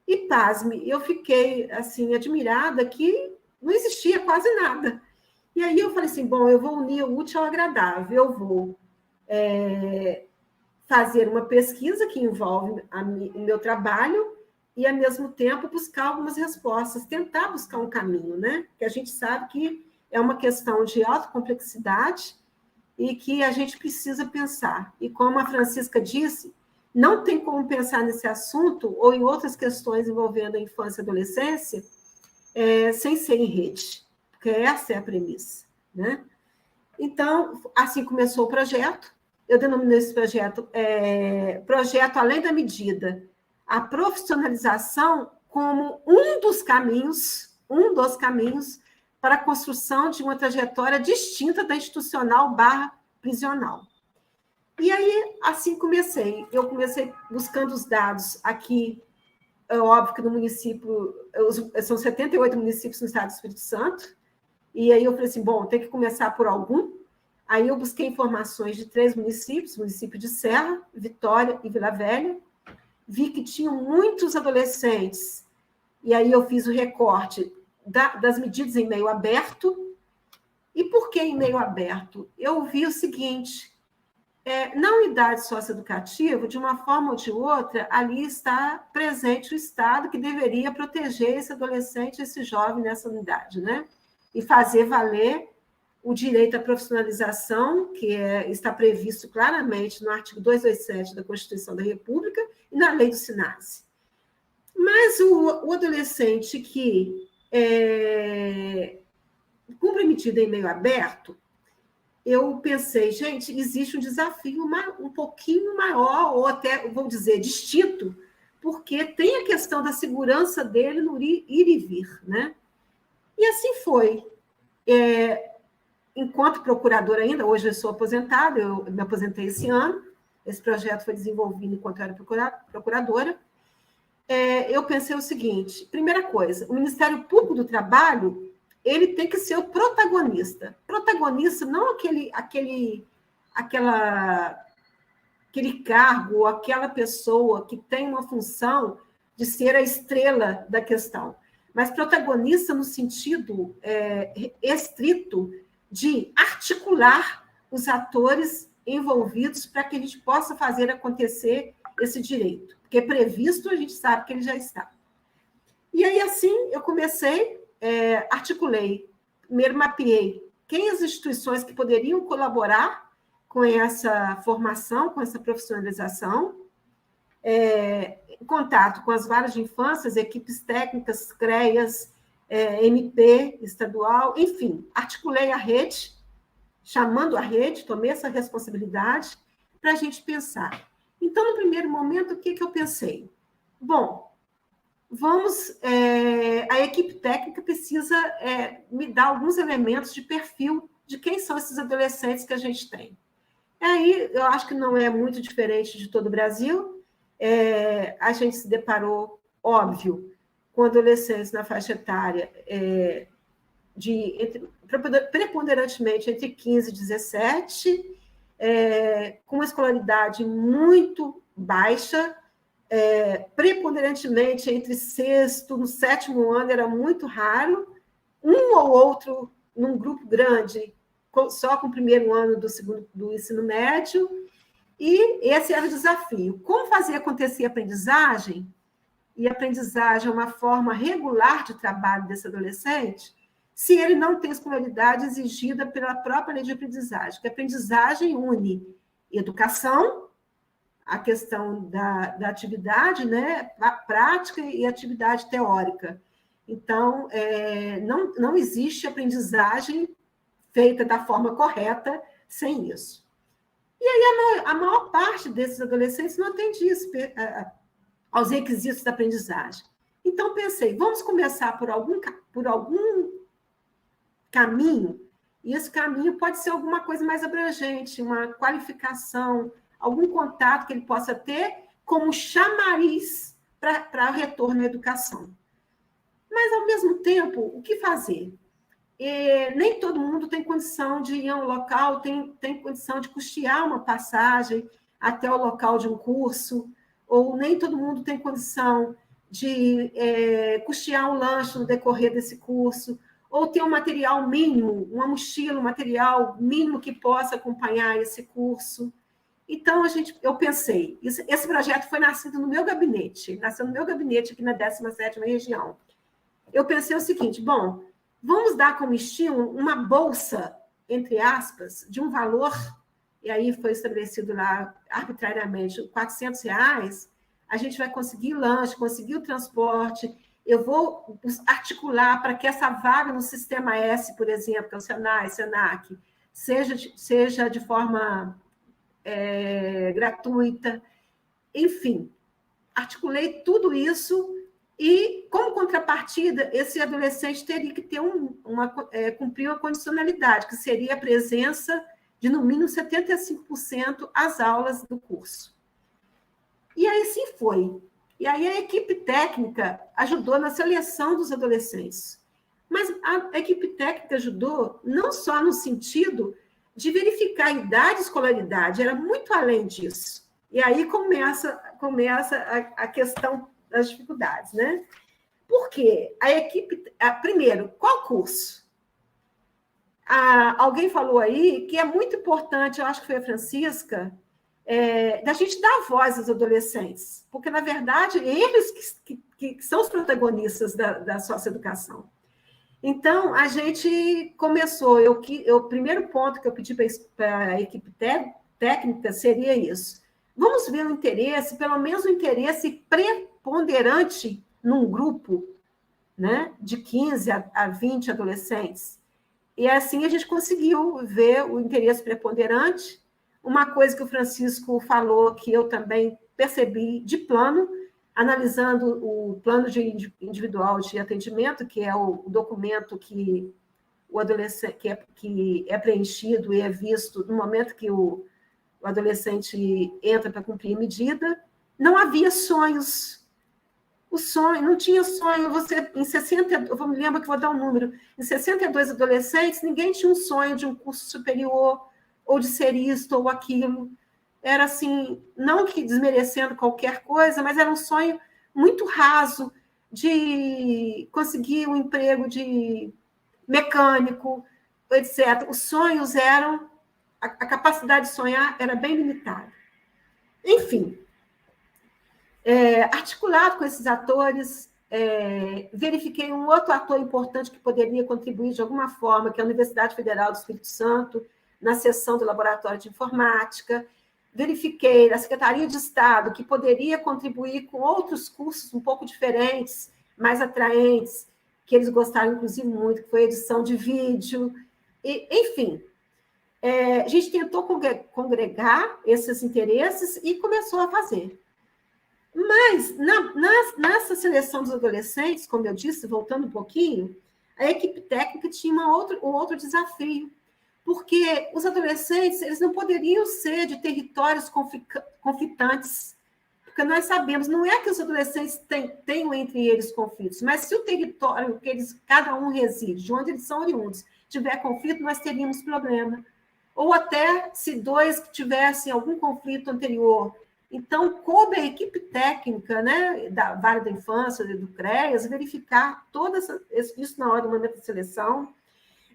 E, pasme, eu fiquei, assim, admirada que não existia quase nada. E aí eu falei assim, bom, eu vou unir o útil ao agradável, eu vou fazer uma pesquisa que envolve o meu trabalho e, ao mesmo tempo, buscar algumas respostas, tentar buscar um caminho, né? Que a gente sabe que é uma questão de alta complexidade e que a gente precisa pensar. E como a Francisca disse, não tem como pensar nesse assunto ou em outras questões envolvendo a infância e a adolescência sem ser em rede, porque essa é a premissa, né? Então, assim começou o projeto. Eu denominei esse projeto Projeto Além da Medida, a profissionalização como um dos caminhos para a construção de uma trajetória distinta da institucional/prisional. E aí, assim comecei. Eu comecei buscando os dados aqui, é óbvio que no município, são 78 municípios no estado do Espírito Santo, e aí eu falei assim, bom, tem que começar por algum. Aí eu busquei informações de 3 municípios, município de Serra, Vitória e Vila Velha, vi que tinham muitos adolescentes, e aí eu fiz o recorte das medidas em meio aberto. E por que em meio aberto? Eu vi o seguinte, na unidade socioeducativa, de uma forma ou de outra, ali está presente o Estado que deveria proteger esse adolescente, esse jovem nessa unidade, né? E fazer valer o direito à profissionalização, que está previsto claramente no artigo 227 da Constituição da República e na lei do SINASE. Mas o adolescente que cumpre medida em meio aberto, eu pensei, gente, existe um desafio um pouquinho maior, ou até, vou dizer, distinto, porque tem a questão da segurança dele no ir e vir, né? E assim foi. Enquanto procuradora ainda, hoje eu sou aposentada, eu me aposentei esse ano, esse projeto foi desenvolvido enquanto eu era procuradora, eu pensei o seguinte, primeira coisa, o Ministério Público do Trabalho, ele tem que ser o protagonista. Protagonista não aquele cargo, aquela pessoa que tem uma função de ser a estrela da questão, mas protagonista no sentido estrito de articular os atores envolvidos para que a gente possa fazer acontecer esse direito, porque previsto a gente sabe que ele já está. E aí, assim, eu comecei, articulei, primeiro mapeei quem as instituições que poderiam colaborar com essa formação, com essa profissionalização, em contato com as varas de infâncias, equipes técnicas, CREAS, MP estadual, enfim, articulei a rede, chamando a rede, tomei essa responsabilidade para a gente pensar. Então, no primeiro momento, o que eu pensei? Bom, a equipe técnica precisa me dar alguns elementos de perfil de quem são esses adolescentes que a gente tem. Aí, eu acho que não é muito diferente de todo o Brasil, a gente se deparou, óbvio, com adolescentes na faixa etária preponderantemente entre 15 e 17, com uma escolaridade muito baixa, preponderantemente entre sexto e sétimo ano, era muito raro, um ou outro num grupo grande, só com o primeiro ano do ensino médio, e esse era o desafio. Como fazer acontecer a aprendizagem? E a aprendizagem é uma forma regular de trabalho desse adolescente, se ele não tem escolaridade exigida pela própria lei de aprendizagem, porque a aprendizagem une educação, a questão da atividade, né, prática e atividade teórica. Então, não existe aprendizagem feita da forma correta sem isso. E aí, a maior parte desses adolescentes não atende isso, aos requisitos da aprendizagem. Então, pensei, vamos começar por algum caminho, e esse caminho pode ser alguma coisa mais abrangente, uma qualificação, algum contato que ele possa ter como chamariz para o retorno à educação. Mas, ao mesmo tempo, o que fazer? Nem todo mundo tem condição de ir a um local, tem condição de custear uma passagem até o local de um curso, ou nem todo mundo tem condição de custear um lanche no decorrer desse curso, ou ter um material mínimo, uma mochila, um material mínimo que possa acompanhar esse curso. Então, eu pensei, esse projeto foi nascido no meu gabinete, nasceu no meu gabinete aqui na 17ª região. Eu pensei o seguinte, bom, vamos dar como estímulo uma bolsa, entre aspas, de um valor, e aí foi estabelecido lá arbitrariamente R$400, a gente vai conseguir lanche, conseguir o transporte, eu vou articular para que essa vaga no Sistema S, por exemplo, que é o Senai, Senac, seja de forma gratuita, enfim, articulei tudo isso e, como contrapartida, esse adolescente teria que ter cumprir uma condicionalidade, que seria a presença de, no mínimo, 75% às aulas do curso. E aí, sim, foi. E aí a equipe técnica ajudou na seleção dos adolescentes. Mas a equipe técnica ajudou não só no sentido de verificar a idade e escolaridade, era muito além disso. E aí começa a questão das dificuldades, né? Porque a equipe... Primeiro, qual curso? Alguém falou aí que é muito importante, eu acho que foi a Francisca, da gente dar voz aos adolescentes, porque, na verdade, eles que são os protagonistas da socioeducação. Então, a gente começou, o primeiro ponto que eu pedi para a equipe técnica seria isso. Vamos ver o interesse, pelo menos o interesse preponderante num grupo, né, de 15 a 20 adolescentes. E assim a gente conseguiu ver o interesse preponderante. Uma coisa que o Francisco falou, que eu também percebi de plano, analisando o plano individual de atendimento, que é o documento que o adolescente que é preenchido e é visto no momento que o adolescente entra para cumprir a medida, não havia sonhos. O sonho, não tinha sonho. Eu me lembro que vou dar um número. Em 62 adolescentes, ninguém tinha um sonho de um curso superior, ou de ser isto ou aquilo. Era assim, não que desmerecendo qualquer coisa, mas era um sonho muito raso de conseguir um emprego de mecânico, etc. Os sonhos eram... A capacidade de sonhar era bem limitada. Enfim, articulado com esses atores, verifiquei um outro ator importante que poderia contribuir de alguma forma, que é a Universidade Federal do Espírito Santo, na seção do Laboratório de Informática. Verifiquei a Secretaria de Estado, que poderia contribuir com outros cursos um pouco diferentes, mais atraentes, que eles gostaram, inclusive, muito, que foi edição de vídeo. Enfim, a gente tentou congregar esses interesses e começou a fazer. Mas, nessa seleção dos adolescentes, como eu disse, voltando um pouquinho, a equipe técnica tinha um outro desafio, porque os adolescentes eles não poderiam ser de territórios conflitantes, porque nós sabemos, não é que os adolescentes tenham entre eles conflitos, mas se o território que cada um reside, de onde eles são oriundos, tiver conflito, nós teríamos problema. Ou até se dois que tivessem algum conflito anterior. Então, coube a equipe técnica, né, da Vara da Infância, do CREAS, verificar isso na hora do momento de seleção,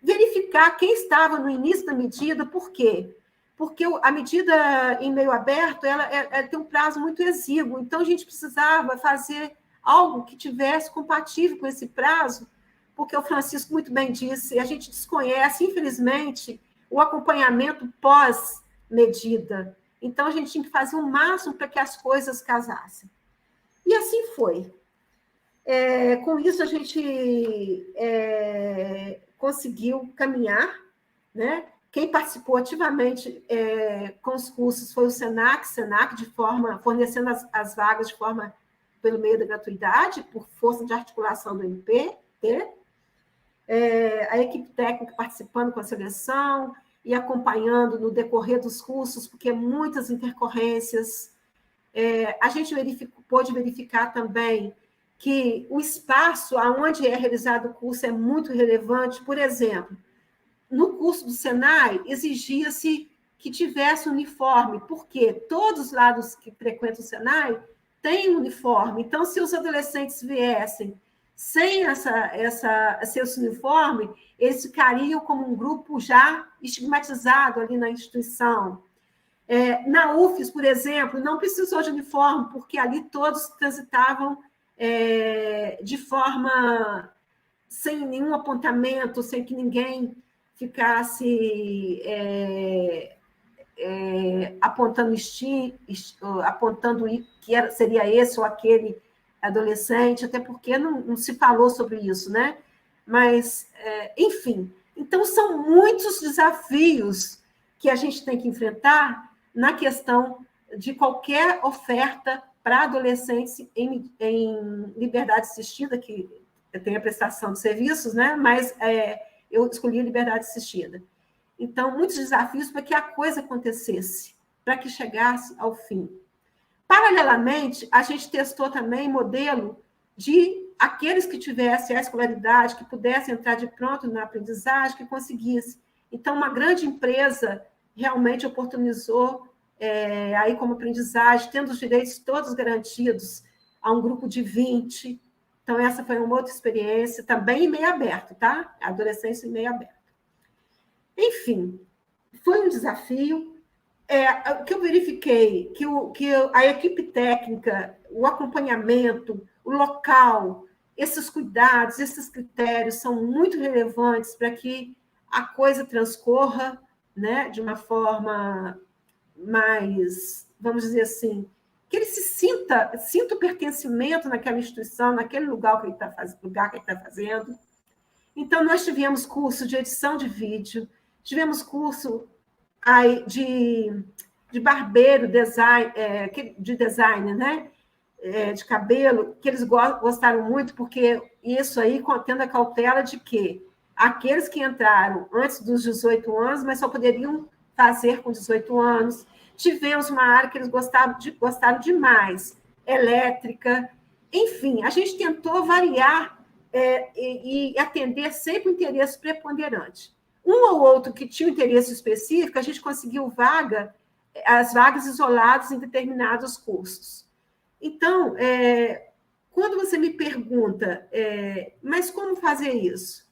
verificar quem estava no início da medida, por quê? Porque a medida em meio aberto ela tem um prazo muito exíguo, então a gente precisava fazer algo que tivesse compatível com esse prazo, porque o Francisco muito bem disse, a gente desconhece, infelizmente, o acompanhamento pós-medida. Então, a gente tinha que fazer o máximo para que as coisas casassem. E assim foi. Com isso, a gente conseguiu caminhar, né? Quem participou ativamente com os cursos foi o Senac, fornecendo as vagas de forma pelo meio da gratuidade, por força de articulação do MP, a equipe técnica participando com a seleção e acompanhando no decorrer dos cursos, porque muitas intercorrências. A gente pôde verificar também que o espaço onde é realizado o curso é muito relevante. Por exemplo, no curso do Senai, exigia-se que tivesse uniforme, porque todos os lados que frequentam o Senai tem uniforme. Então, se os adolescentes viessem sem esse uniforme, eles ficariam como um grupo já estigmatizado ali na instituição. Na UFES, por exemplo, não precisou de uniforme, porque ali todos transitavam de forma sem nenhum apontamento, sem que ninguém ficasse apontando que seria esse ou aquele adolescente, até porque não se falou sobre isso, né? Mas, enfim, então são muitos desafios que a gente tem que enfrentar na questão de qualquer oferta para adolescentes em liberdade assistida, que tem a prestação de serviços, né? Mas eu escolhi a liberdade assistida. Então, muitos desafios para que a coisa acontecesse, para que chegasse ao fim. Paralelamente, a gente testou também modelo de aqueles que tivessem a escolaridade, que pudessem entrar de pronto na aprendizagem, que conseguissem. Então, uma grande empresa realmente oportunizou aí como aprendizagem, tendo os direitos todos garantidos a um grupo de 20. Então, essa foi uma outra experiência, também em meio aberto, tá? Adolescência em meio aberto. Enfim, foi um desafio. O que eu verifiquei, que a equipe técnica, o acompanhamento, o local, esses cuidados, esses critérios são muito relevantes para que a coisa transcorra, né, de uma forma mais, vamos dizer assim, que ele se sinta o pertencimento naquela instituição, naquele lugar que ele está fazendo. Então, nós tivemos curso de edição de vídeo, tivemos curso de barbeiro, de design, né? De cabelo, que eles gostaram muito, porque isso aí tendo a cautela de que aqueles que entraram antes dos 18 anos, mas só poderiam fazer com 18 anos. Tivemos uma área que eles gostaram demais, elétrica. Enfim, a gente tentou variar e atender sempre o interesse preponderante. Um ou outro que tinha um interesse específico, a gente conseguiu as vagas isoladas em determinados cursos. Então, quando você me pergunta, mas como fazer isso?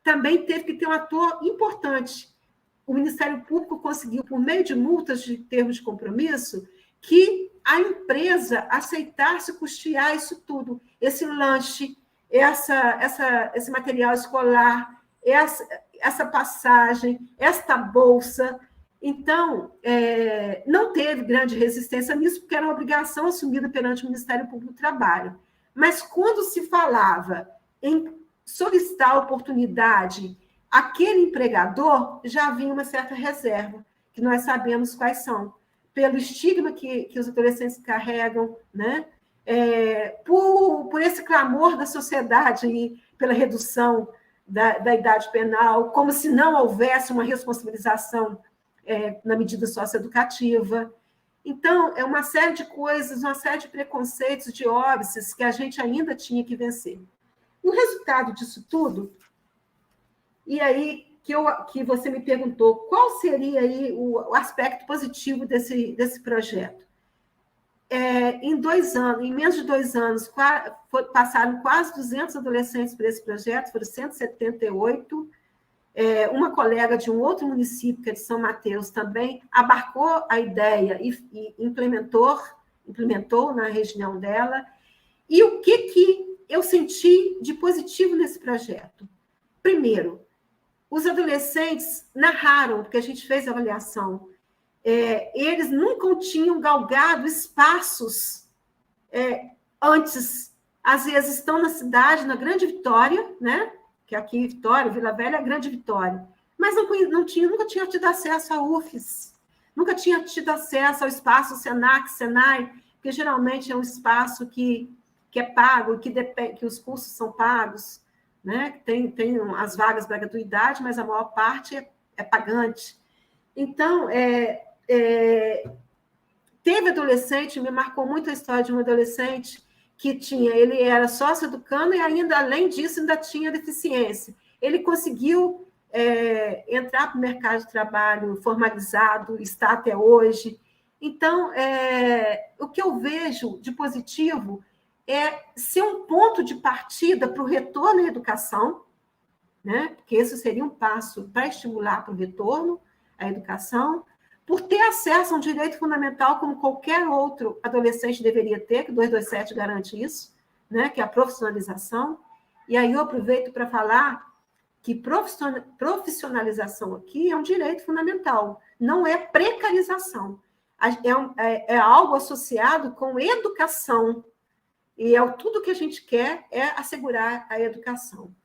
Também teve que ter um ator importante. O Ministério Público conseguiu, por meio de multas de termos de compromisso, que a empresa aceitasse custear isso tudo, esse lanche, esse material escolar, essa passagem, esta bolsa. Então, não teve grande resistência nisso, porque era uma obrigação assumida perante o Ministério Público do Trabalho. Mas, quando se falava em solicitar a oportunidade, aquele empregador já havia uma certa reserva, que nós sabemos quais são, pelo estigma que os adolescentes carregam, né? Por esse clamor da sociedade e pela redução da idade penal, como se não houvesse uma responsabilização na medida socioeducativa. Então, é uma série de coisas, uma série de preconceitos, de óbices que a gente ainda tinha que vencer. O resultado disso tudo, e aí que você me perguntou, qual seria aí o aspecto positivo desse projeto? Em menos de 2 anos, passaram quase 200 adolescentes por esse projeto, foram 178. Uma colega de um outro município, que é de São Mateus, também abarcou a ideia e implementou na região dela. E o que eu senti de positivo nesse projeto? Primeiro, os adolescentes narraram, porque a gente fez a avaliação, eles nunca tinham galgado espaços antes. Às vezes estão na cidade, na Grande Vitória, né? Que aqui Vitória, Vila Velha é a Grande Vitória, mas nunca tinha tido acesso à UFES, nunca tinha tido acesso ao espaço Senac, Senai, que geralmente é um espaço que é pago, que os cursos são pagos, né? Tem as vagas para gratuidade, mas a maior parte é pagante. Então, teve adolescente, me marcou muito a história de um adolescente que ele era sócio-educando e ainda, além disso, ainda tinha deficiência. Ele conseguiu entrar para o mercado de trabalho formalizado, está até hoje. Então, o que eu vejo de positivo é ser um ponto de partida para o retorno à educação, né? Porque esse seria um passo para estimular para o retorno à educação, por ter acesso a um direito fundamental como qualquer outro adolescente deveria ter, que o 227 garante isso, né? Que é a profissionalização. E aí eu aproveito para falar que profissionalização aqui é um direito fundamental, não é precarização. É algo associado com educação, e tudo que a gente quer é assegurar a educação.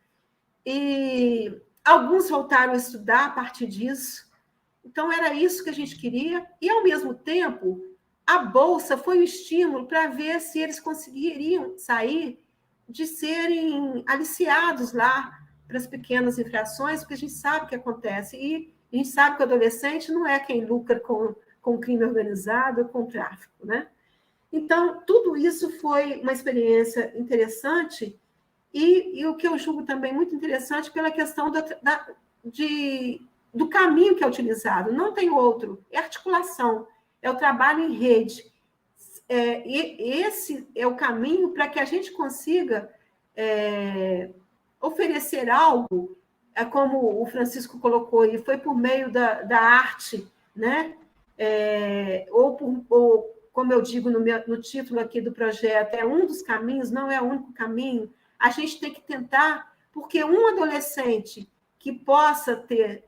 E alguns voltaram a estudar a partir disso, então era isso que a gente queria, e ao mesmo tempo, a Bolsa foi um estímulo para ver se eles conseguiriam sair de serem aliciados lá para as pequenas infrações, porque a gente sabe o que acontece, e a gente sabe que o adolescente não é quem lucra com o crime organizado, com o tráfico, né? Então, tudo isso foi uma experiência interessante, e o que eu julgo também muito interessante pela questão do caminho que é utilizado. Não tem outro, é articulação, é o trabalho em rede. E esse é o caminho para que a gente consiga oferecer algo, como o Francisco colocou, e foi por meio da arte, né? Ou como eu digo no título aqui do projeto, é um dos caminhos, não é o único caminho. A gente tem que tentar, porque um adolescente que possa ter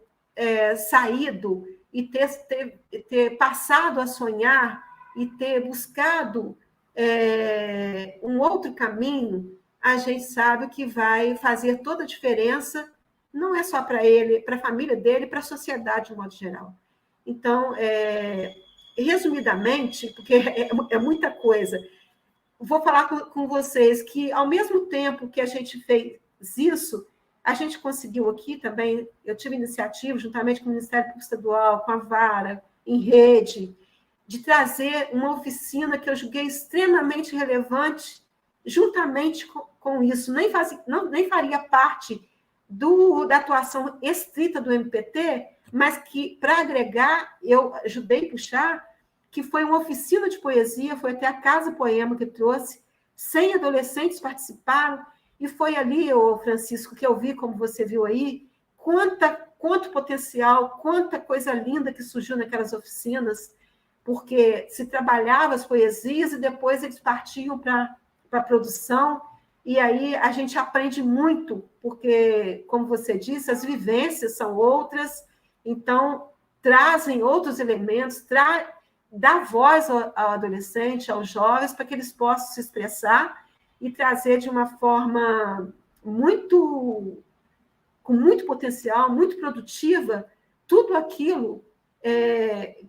saído e ter passado a sonhar e ter buscado um outro caminho, a gente sabe que vai fazer toda a diferença, não é só para ele, para a família dele, para a sociedade de modo geral. Então, resumidamente, porque é muita coisa, vou falar com vocês que, ao mesmo tempo que a gente fez isso, a gente conseguiu aqui também, eu tive iniciativa, juntamente com o Ministério Público Estadual, com a Vara, em rede, de trazer uma oficina que eu julguei extremamente relevante, juntamente com isso. Nem faria parte da atuação estrita do MPT, mas que, para agregar, eu ajudei a puxar, que foi uma oficina de poesia, foi até a Casa Poema que trouxe, 100 adolescentes participaram, e foi ali, Francisco, que eu vi, como você viu aí, quanto potencial, quanta coisa linda que surgiu naquelas oficinas, porque se trabalhava as poesias e depois eles partiam para a produção, e aí a gente aprende muito, porque, como você disse, as vivências são outras, então trazem outros elementos, dá voz ao adolescente, aos jovens, para que eles possam se expressar e trazer de uma forma com muito potencial, muito produtiva, tudo aquilo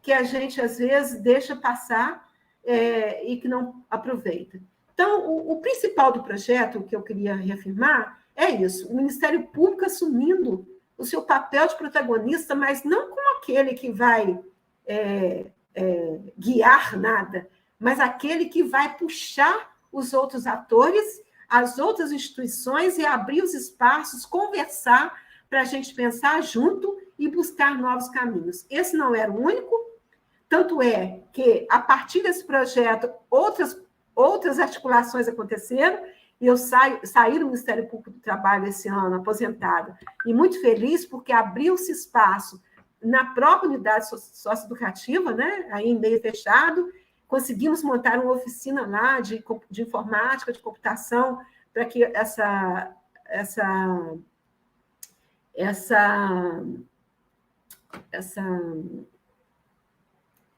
que a gente, às vezes, deixa passar e que não aproveita. Então, o principal do projeto, que eu queria reafirmar, é isso, o Ministério Público assumindo o seu papel de protagonista, mas não como aquele que vai guiar nada, mas aquele que vai puxar os outros atores, as outras instituições e abrir os espaços, conversar para a gente pensar junto e buscar novos caminhos. Esse não era o único, tanto é que, a partir desse projeto, outras articulações aconteceram, e eu saí do Ministério Público do Trabalho esse ano, aposentada, e muito feliz, porque abriu-se espaço na própria unidade socioeducativa, né? Aí em meio fechado, conseguimos montar uma oficina lá de informática, de computação, para que essa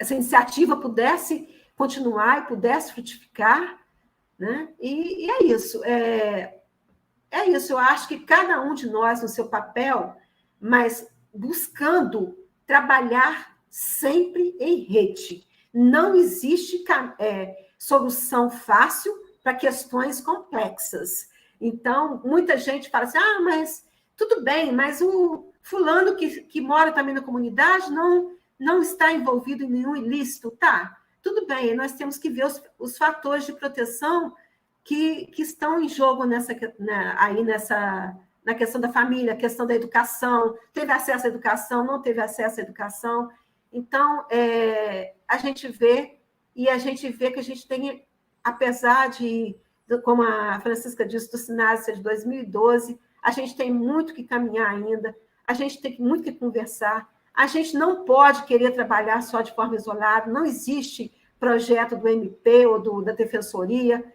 iniciativa pudesse continuar e pudesse frutificar, né? E é isso. É isso. Eu acho que cada um de nós, no seu papel, mas buscando trabalhar sempre em rede. Não existe solução fácil para questões complexas. Então, muita gente fala assim, mas tudo bem, mas o fulano que mora também na comunidade não está envolvido em nenhum ilícito. Tá, tudo bem, nós temos que ver os fatores de proteção que estão em jogo na questão da família, a questão da educação, teve acesso à educação, não teve acesso à educação. Então, a gente vê que a gente tem, apesar de, como a Francisca disse, do SINASE ser de 2012, a gente tem muito que caminhar ainda, a gente tem muito que conversar, a gente não pode querer trabalhar só de forma isolada, não existe projeto do MP ou da Defensoria.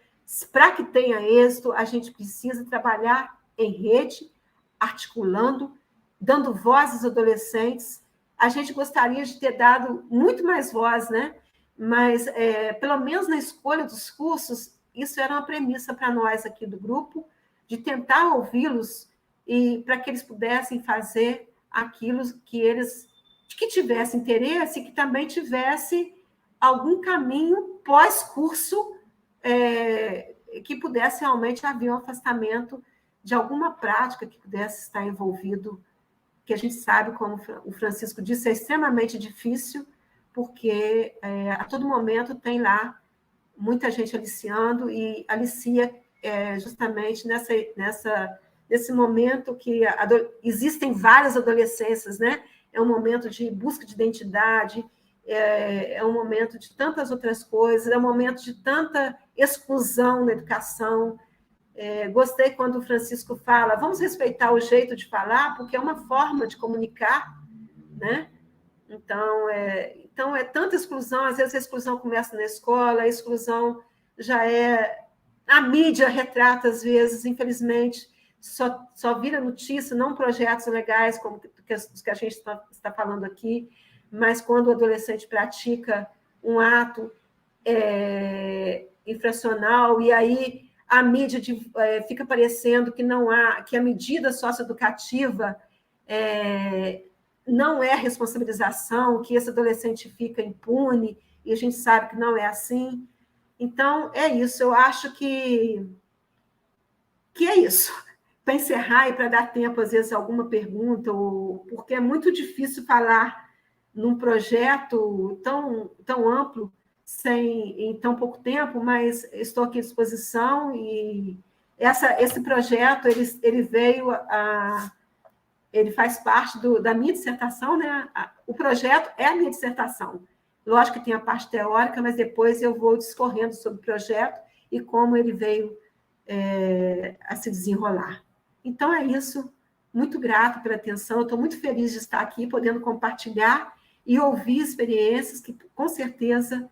Para que tenha êxito, a gente precisa trabalhar em rede, articulando, dando voz aos adolescentes. A gente gostaria de ter dado muito mais voz, né? Mas, pelo menos na escolha dos cursos, isso era uma premissa para nós aqui do grupo, de tentar ouvi-los e para que eles pudessem fazer aquilo que tivesse interesse e que também tivesse algum caminho pós-curso que pudesse realmente haver um afastamento de alguma prática que pudesse estar envolvido, que a gente sabe, como o Francisco disse, é extremamente difícil, porque a todo momento tem lá muita gente aliciando, e alicia justamente nesse momento que existem várias adolescências, né? É um momento de busca de identidade, é um momento de tantas outras coisas, é um momento de tanta exclusão na educação. Gostei quando o Francisco fala, vamos respeitar o jeito de falar, porque é uma forma de comunicar, né? Então, é tanta exclusão, às vezes a exclusão começa na escola, a exclusão já a mídia retrata, às vezes, infelizmente, só vira notícia, não projetos legais, como os que a gente está falando aqui, mas quando o adolescente pratica um ato infracional, e aí a mídia fica parecendo que a medida socioeducativa não é responsabilização, que esse adolescente fica impune, e a gente sabe que não é assim. Então, é isso. Eu acho que é isso. Para encerrar e para dar tempo, às vezes, a alguma pergunta, porque é muito difícil falar num projeto tão amplo em tão pouco tempo, mas estou aqui à disposição, e esse projeto ele veio ele faz parte da minha dissertação, né? O projeto é a minha dissertação. Lógico que tem a parte teórica, mas depois eu vou discorrendo sobre o projeto e como ele veio a se desenrolar. Então, é isso. Muito grata pela atenção. Eu estou muito feliz de estar aqui, podendo compartilhar e ouvir experiências que, com certeza,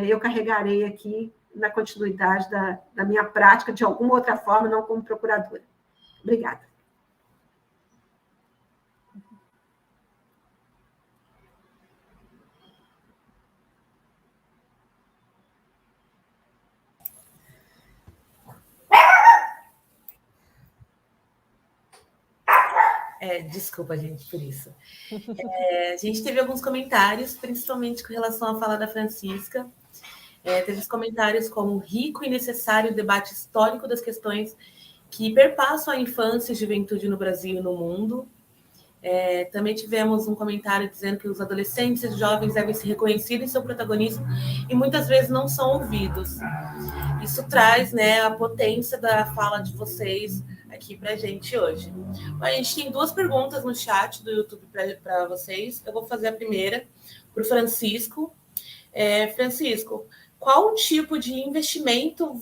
eu carregarei aqui na continuidade da minha prática, de alguma outra forma, não como procuradora. Obrigada. Desculpa, gente, por isso. A gente teve alguns comentários, principalmente com relação à fala da Francisca. Teve os comentários como rico e necessário debate histórico das questões que perpassam a infância e juventude no Brasil e no mundo. Também tivemos um comentário dizendo que os adolescentes e jovens devem se reconhecer em seu protagonismo e muitas vezes não são ouvidos. Isso traz, né, a potência da fala de vocês aqui para a gente hoje. A gente tem 2 perguntas no chat do YouTube para vocês. Eu vou fazer a primeira para o Francisco. Francisco, qual tipo de investimento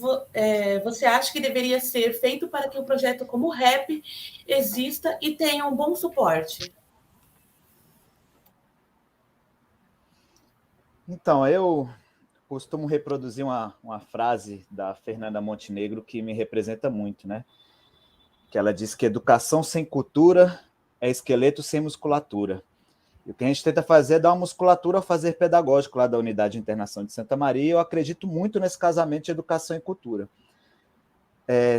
você acha que deveria ser feito para que um projeto como o REP exista e tenha um bom suporte? Então, eu costumo reproduzir uma frase da Fernanda Montenegro que me representa muito, né? Que ela diz que educação sem cultura é esqueleto sem musculatura. E o que a gente tenta fazer é dar uma musculatura ao fazer pedagógico lá da Unidade de Internação de Santa Maria. Eu acredito muito nesse casamento de educação e cultura,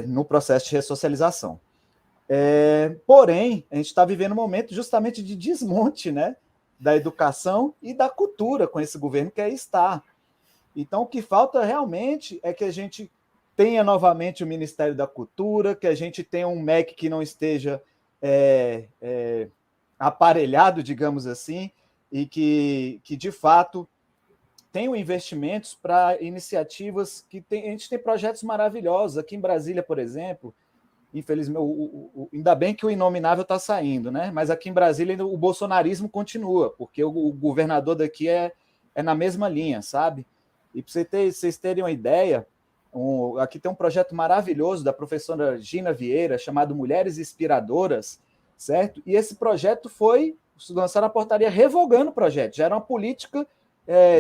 no processo de ressocialização. Porém, a gente está vivendo um momento justamente de desmonte, né, da educação e da cultura com esse governo que aí está. Então, o que falta realmente é que a gente tenha novamente o Ministério da Cultura, que a gente tenha um MEC que não esteja aparelhado, digamos assim, e que de fato tenham investimentos para iniciativas a gente tem projetos maravilhosos. Aqui em Brasília, por exemplo, infelizmente, ainda bem que o inominável está saindo, né? Mas aqui em Brasília ainda o bolsonarismo continua, porque o governador daqui é na mesma linha, sabe? E para vocês terem uma ideia, aqui tem um projeto maravilhoso da professora Gina Vieira, chamado Mulheres Inspiradoras, certo? E esse projeto foi lançar a portaria revogando o projeto, já era uma política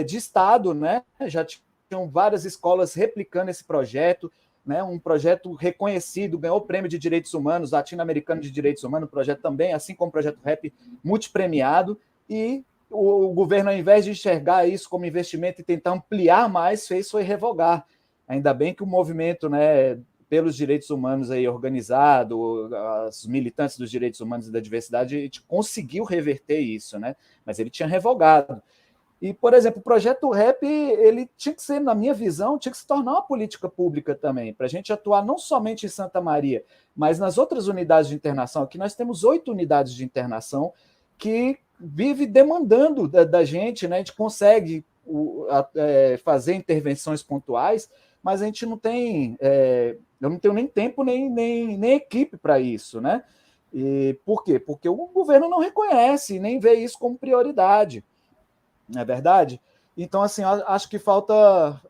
de Estado, né? Já tinham várias escolas replicando esse projeto, né? Um projeto reconhecido, ganhou o Prêmio de Direitos Humanos, Latino-Americano de Direitos Humanos, projeto também, assim como o projeto RAP, multipremiado, e o governo, ao invés de enxergar isso como investimento e tentar ampliar mais, foi revogar. Ainda bem que o movimento, né, pelos direitos humanos aí organizado, os militantes dos direitos humanos e da diversidade, a gente conseguiu reverter isso, né? Mas ele tinha revogado. E, por exemplo, o projeto RAP, ele tinha que ser, na minha visão, tinha que se tornar uma política pública também, para a gente atuar não somente em Santa Maria, mas nas outras unidades de internação. Aqui nós temos 8 unidades de internação que vive demandando da gente, né? A gente consegue fazer intervenções pontuais, mas a gente não tem, eu não tenho nem tempo nem equipe para isso, né? E por quê? Porque o governo não reconhece, nem vê isso como prioridade, não é verdade? Então, assim, acho que falta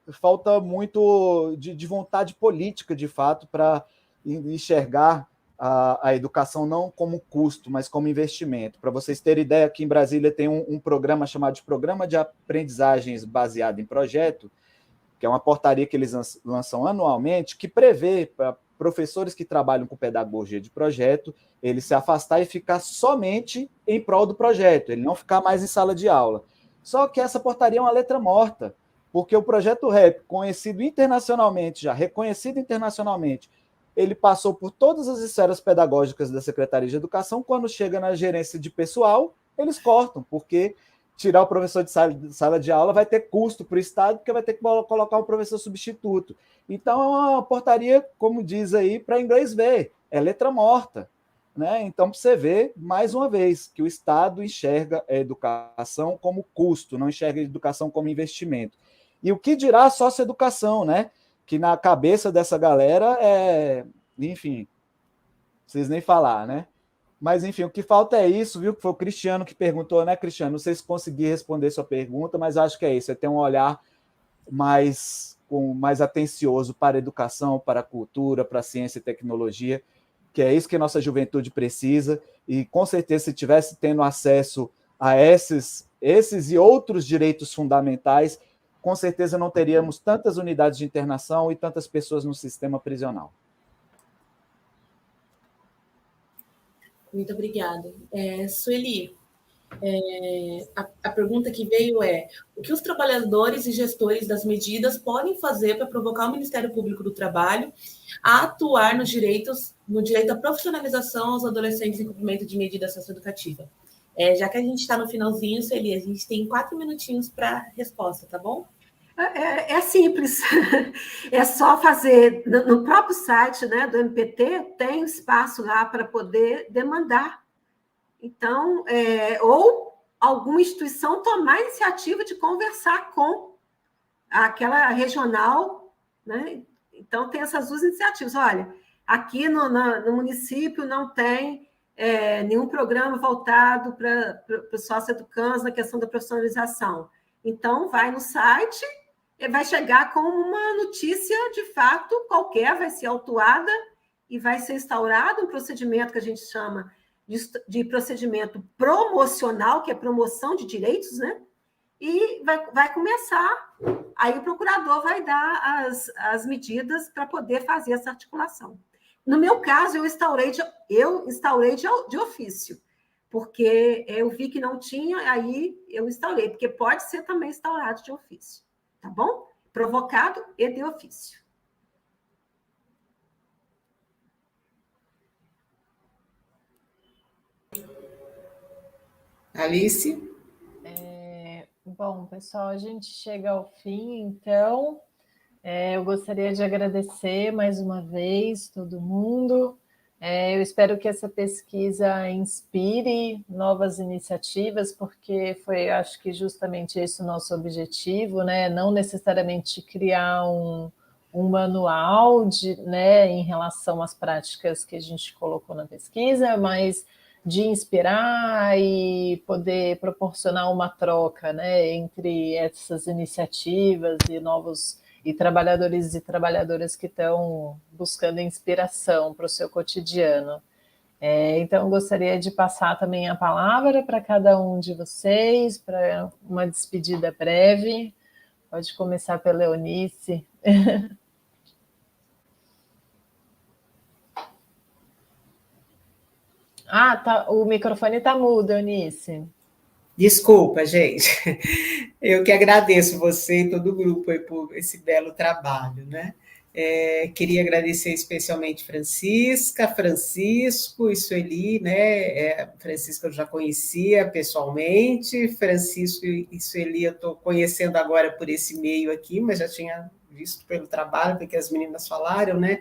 muito de vontade política, de fato, para enxergar a educação não como custo, mas como investimento. Para vocês terem ideia, aqui em Brasília tem um programa chamado de Programa de Aprendizagens Baseado em Projeto, que é uma portaria que eles lançam anualmente, que prevê para professores que trabalham com pedagogia de projeto, ele se afastar e ficar somente em prol do projeto, ele não ficar mais em sala de aula. Só que essa portaria é uma letra morta, porque o projeto RAP, conhecido internacionalmente, já reconhecido internacionalmente, ele passou por todas as esferas pedagógicas da Secretaria de Educação. Quando chega na gerência de pessoal, eles cortam, porque tirar o professor de sala de aula vai ter custo para o Estado, porque vai ter que colocar um professor substituto. Então, é uma portaria, como diz aí, para inglês ver, é letra morta, né? Então, para você ver, mais uma vez, que o Estado enxerga a educação como custo, não enxerga a educação como investimento. E o que dirá a socioeducação, né? Que na cabeça dessa galera enfim, não preciso nem falar, né? Mas, enfim, o que falta é isso, viu? Que foi o Cristiano que perguntou, né, Cristiano? Não sei se consegui responder sua pergunta, mas acho que é isso, é ter um olhar mais atencioso para a educação, para a cultura, para a ciência e tecnologia, que é isso que a nossa juventude precisa, e com certeza, se tivesse tendo acesso a esses e outros direitos fundamentais, com certeza não teríamos tantas unidades de internação e tantas pessoas no sistema prisional. Muito obrigada. Sueli, a pergunta que veio é: o que os trabalhadores e gestores das medidas podem fazer para provocar o Ministério Público do Trabalho a atuar no direito à profissionalização aos adolescentes em cumprimento de medida socioeducativa? Já que a gente está no finalzinho, Sueli, a gente tem 4 minutinhos para resposta, tá bom? É simples, é só fazer, no próprio site, né, do MPT, tem espaço lá para poder demandar. Então, ou alguma instituição tomar a iniciativa de conversar com aquela regional, né? Então, tem essas duas iniciativas. Olha, aqui no município não tem nenhum programa voltado para os socioeducandos na questão da profissionalização. Então, vai no site, vai chegar com uma notícia, de fato, qualquer, vai ser autuada e vai ser instaurado um procedimento que a gente chama de procedimento promocional, que é promoção de direitos, né? E vai começar, aí o procurador vai dar as medidas para poder fazer essa articulação. No meu caso, eu instaurei de ofício, porque eu vi que não tinha, aí eu instaurei, porque pode ser também instaurado de ofício, tá bom? Provocado e de ofício. Alice? Bom, pessoal, a gente chega ao fim, então eu gostaria de agradecer mais uma vez todo mundo. Eu espero que essa pesquisa inspire novas iniciativas, porque foi, acho que justamente esse o nosso objetivo, né? Não necessariamente criar um um manual né, em relação às práticas que a gente colocou na pesquisa, mas de inspirar e poder proporcionar uma troca, né, entre essas iniciativas e trabalhadores e trabalhadoras que estão buscando inspiração para o seu cotidiano. Então, gostaria de passar também a palavra para cada um de vocês, para uma despedida breve. Pode começar pela Eunice. O microfone está mudo, Eunice. Desculpa, gente. Eu que agradeço você e todo o grupo aí por esse belo trabalho, né? Queria agradecer especialmente Francisca, Francisco e Sueli, né? Francisca eu já conhecia pessoalmente, Francisco e Sueli eu estou conhecendo agora por esse meio aqui, mas já tinha visto pelo trabalho, porque as meninas falaram, né?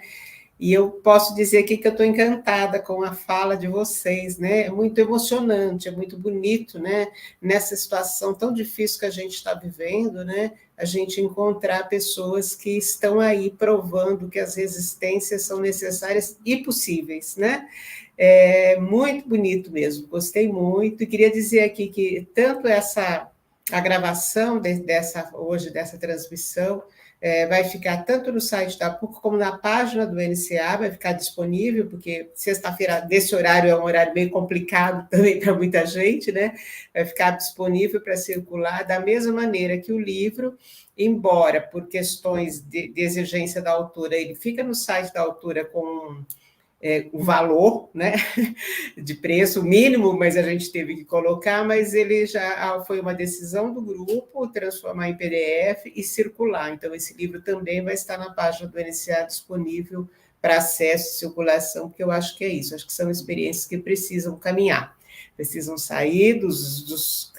E eu posso dizer aqui que eu estou encantada com a fala de vocês, né? É muito emocionante, é muito bonito, né? Nessa situação tão difícil que a gente está vivendo, né? A gente encontrar pessoas que estão aí provando que as resistências são necessárias e possíveis, né? É muito bonito mesmo, gostei muito, e queria dizer aqui que tanto a gravação hoje dessa transmissão vai ficar tanto no site da PUC como na página do NCA, vai ficar disponível, porque sexta-feira, desse horário, é um horário meio complicado também para muita gente, né? Vai ficar disponível para circular da mesma maneira que o livro, embora por questões de exigência da autora, ele fica no site da autora com o valor, né, de preço mínimo, mas a gente teve que colocar, mas ele já foi uma decisão do grupo transformar em PDF e circular. Então, esse livro também vai estar na página do NCA disponível para acesso e circulação, porque eu acho que é isso, acho que são experiências que precisam caminhar, precisam sair dos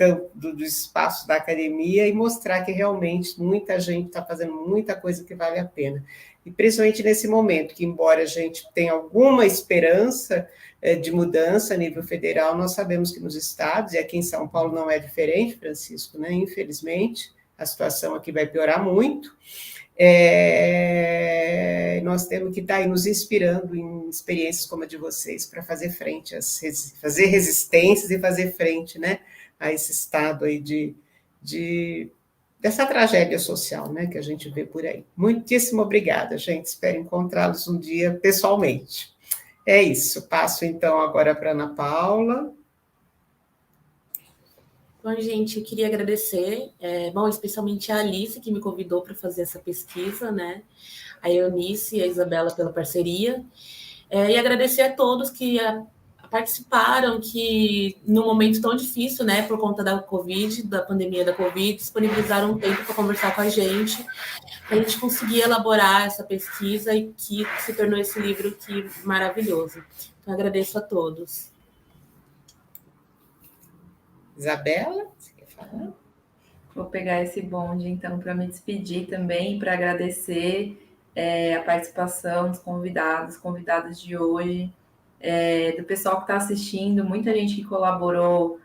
espaços da academia e mostrar que realmente muita gente está fazendo muita coisa que vale a pena. E principalmente nesse momento, que embora a gente tenha alguma esperança de mudança a nível federal, nós sabemos que nos estados, e aqui em São Paulo não é diferente, Francisco, né? Infelizmente, a situação aqui vai piorar muito. Nós temos que estar aí nos inspirando em experiências como a de vocês para fazer frente, fazer resistências e fazer frente, né, a esse estado aí dessa tragédia social, né, que a gente vê por aí. Muitíssimo obrigada, gente. Espero encontrá-los um dia pessoalmente. É isso. Passo, então, agora para a Ana Paula. Bom, gente, eu queria agradecer, especialmente a Alice, que me convidou para fazer essa pesquisa, né? A Eunice e a Isabela pela parceria. E agradecer a todos que participaram, que num momento tão difícil, né, por conta da Covid, da pandemia da Covid, disponibilizaram um tempo para conversar com a gente conseguir elaborar essa pesquisa e que se tornou esse livro aqui maravilhoso. Então, agradeço a todos. Isabela, você quer falar? Vou pegar esse bonde, então, para me despedir também, para agradecer a participação dos convidadas de hoje, do pessoal que está assistindo, muita gente que colaborou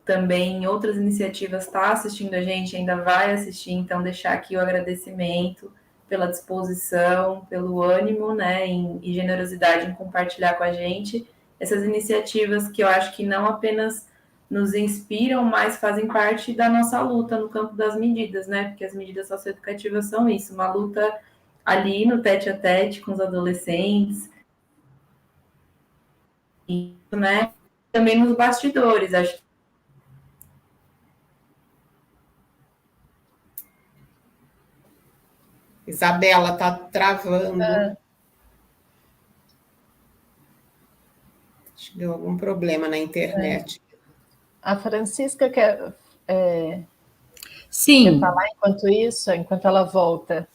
também em outras iniciativas está assistindo a gente, ainda vai assistir, então deixar aqui o agradecimento pela disposição, pelo ânimo, né, e generosidade em compartilhar com a gente essas iniciativas que eu acho que não apenas nos inspiram, mas fazem parte da nossa luta no campo das medidas, né, porque as medidas socioeducativas são isso, uma luta ali no tete-a-tete com os adolescentes, e, né, também nos bastidores, acho que Isabela, está travando. Acho que deu algum problema na internet. A Francisca quer Sim. falar enquanto ela volta.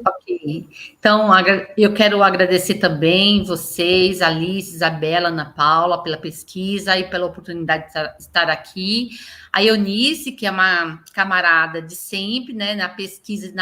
Ok. Então, eu quero agradecer também vocês, Alice, Isabela, Ana Paula, pela pesquisa e pela oportunidade de estar aqui. A Eunice, que é uma camarada de sempre, né, na pesquisa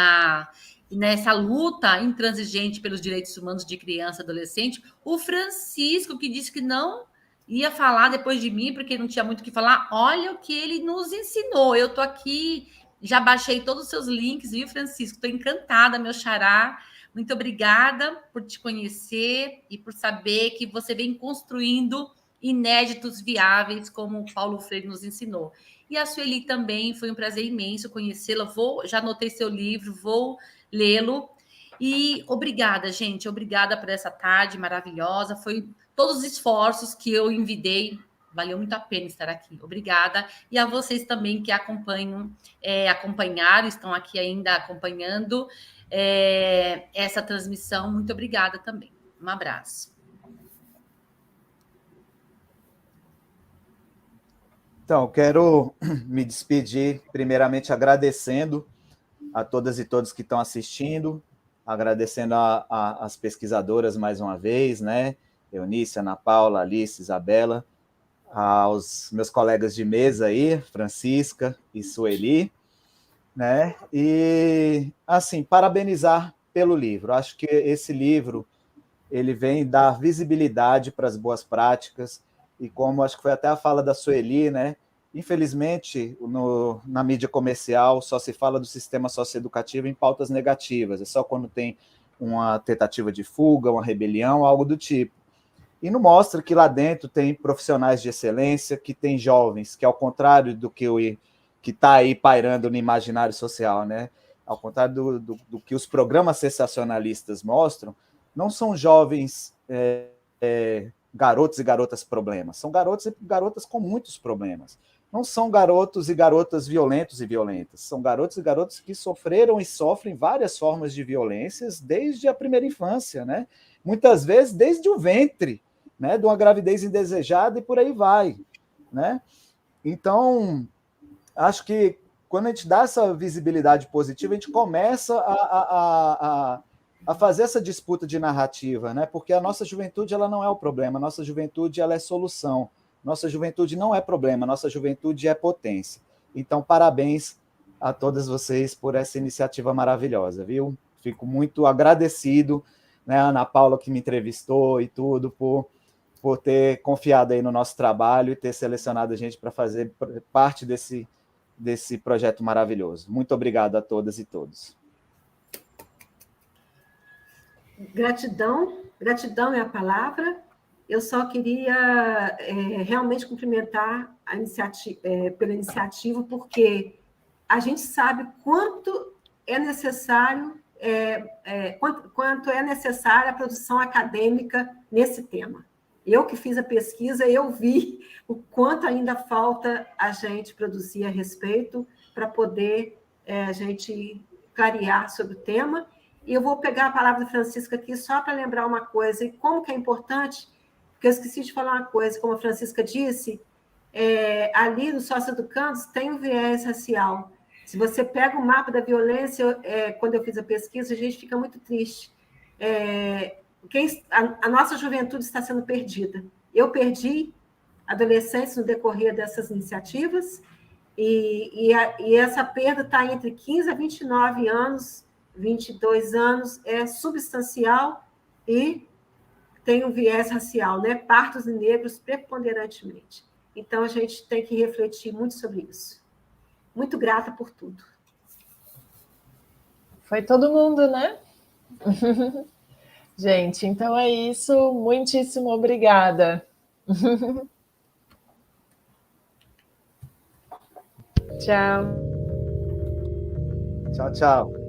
e nessa luta intransigente pelos direitos humanos de criança e adolescente. O Francisco, que disse que não ia falar depois de mim, porque não tinha muito o que falar. Olha o que ele nos ensinou. Eu estou aqui... Já baixei todos os seus links, viu, Francisco? Estou encantada, meu xará, Muito obrigada por te conhecer e por saber que você vem construindo inéditos viáveis, como o Paulo Freire nos ensinou. E a Sueli também, foi um prazer imenso conhecê-la. Já anotei seu livro, vou lê-lo. E obrigada, gente, obrigada por essa tarde maravilhosa. Foi todos os esforços que eu envidei, valeu muito a pena estar aqui. Obrigada. E a vocês também que acompanharam, estão aqui ainda acompanhando essa transmissão. Muito obrigada também. Um abraço. Então, quero me despedir, primeiramente agradecendo a todas e todos que estão assistindo, agradecendo as pesquisadoras mais uma vez, né? Eunice, Ana Paula, Alice, Isabela, aos meus colegas de mesa aí, Francisca e Sueli, né? E, assim, parabenizar pelo livro. Acho que esse livro, ele vem dar visibilidade para as boas práticas, e como acho que foi até a fala da Sueli, né? Infelizmente, na mídia comercial só se fala do sistema socioeducativo em pautas negativas, é só quando tem uma tentativa de fuga, uma rebelião, algo do tipo. E não mostra que lá dentro tem profissionais de excelência, que tem jovens, que ao contrário do que está aí pairando no imaginário social, né? Ao contrário do que os programas sensacionalistas mostram, não são jovens garotos e garotas problemas, são garotos e garotas com muitos problemas. Não são garotos e garotas violentos e violentas, são garotos e garotas que sofreram e sofrem várias formas de violências desde a primeira infância, né? Muitas vezes desde o ventre, né? De uma gravidez indesejada e por aí vai, né? Então, acho que quando a gente dá essa visibilidade positiva, a gente começa a fazer essa disputa de narrativa, né? Porque a nossa juventude ela não é o problema, a nossa juventude ela é solução. Nossa juventude não é problema, nossa juventude é potência. Então, parabéns a todas vocês por essa iniciativa maravilhosa, viu? Fico muito agradecido, né, a Ana Paula que me entrevistou e tudo, por ter confiado aí no nosso trabalho e ter selecionado a gente para fazer parte desse projeto maravilhoso. Muito obrigado a todas e todos. Gratidão é a palavra. Eu só queria realmente cumprimentar pela iniciativa, porque a gente sabe quanto é necessário, quanto é necessária a produção acadêmica nesse tema. Eu que fiz a pesquisa, eu vi o quanto ainda falta a gente produzir a respeito para poder a gente clarear sobre o tema. E eu vou pegar a palavra da Francisca aqui só para lembrar uma coisa, e como que é importante, porque eu esqueci de falar uma coisa, como a Francisca disse, ali no Socioeducandos tem o viés racial. Se você pega o mapa da violência, quando eu fiz a pesquisa, a gente fica muito triste. A nossa juventude está sendo perdida. Eu perdi adolescentes no decorrer dessas iniciativas, e essa perda está entre 15 a 29 anos, 22 anos, é substancial e tem um viés racial, né? Partos e negros preponderantemente. Então, a gente tem que refletir muito sobre isso. Muito grata por tudo. Foi todo mundo, né? Gente, então é isso. Muitíssimo obrigada. Tchau. Tchau, tchau.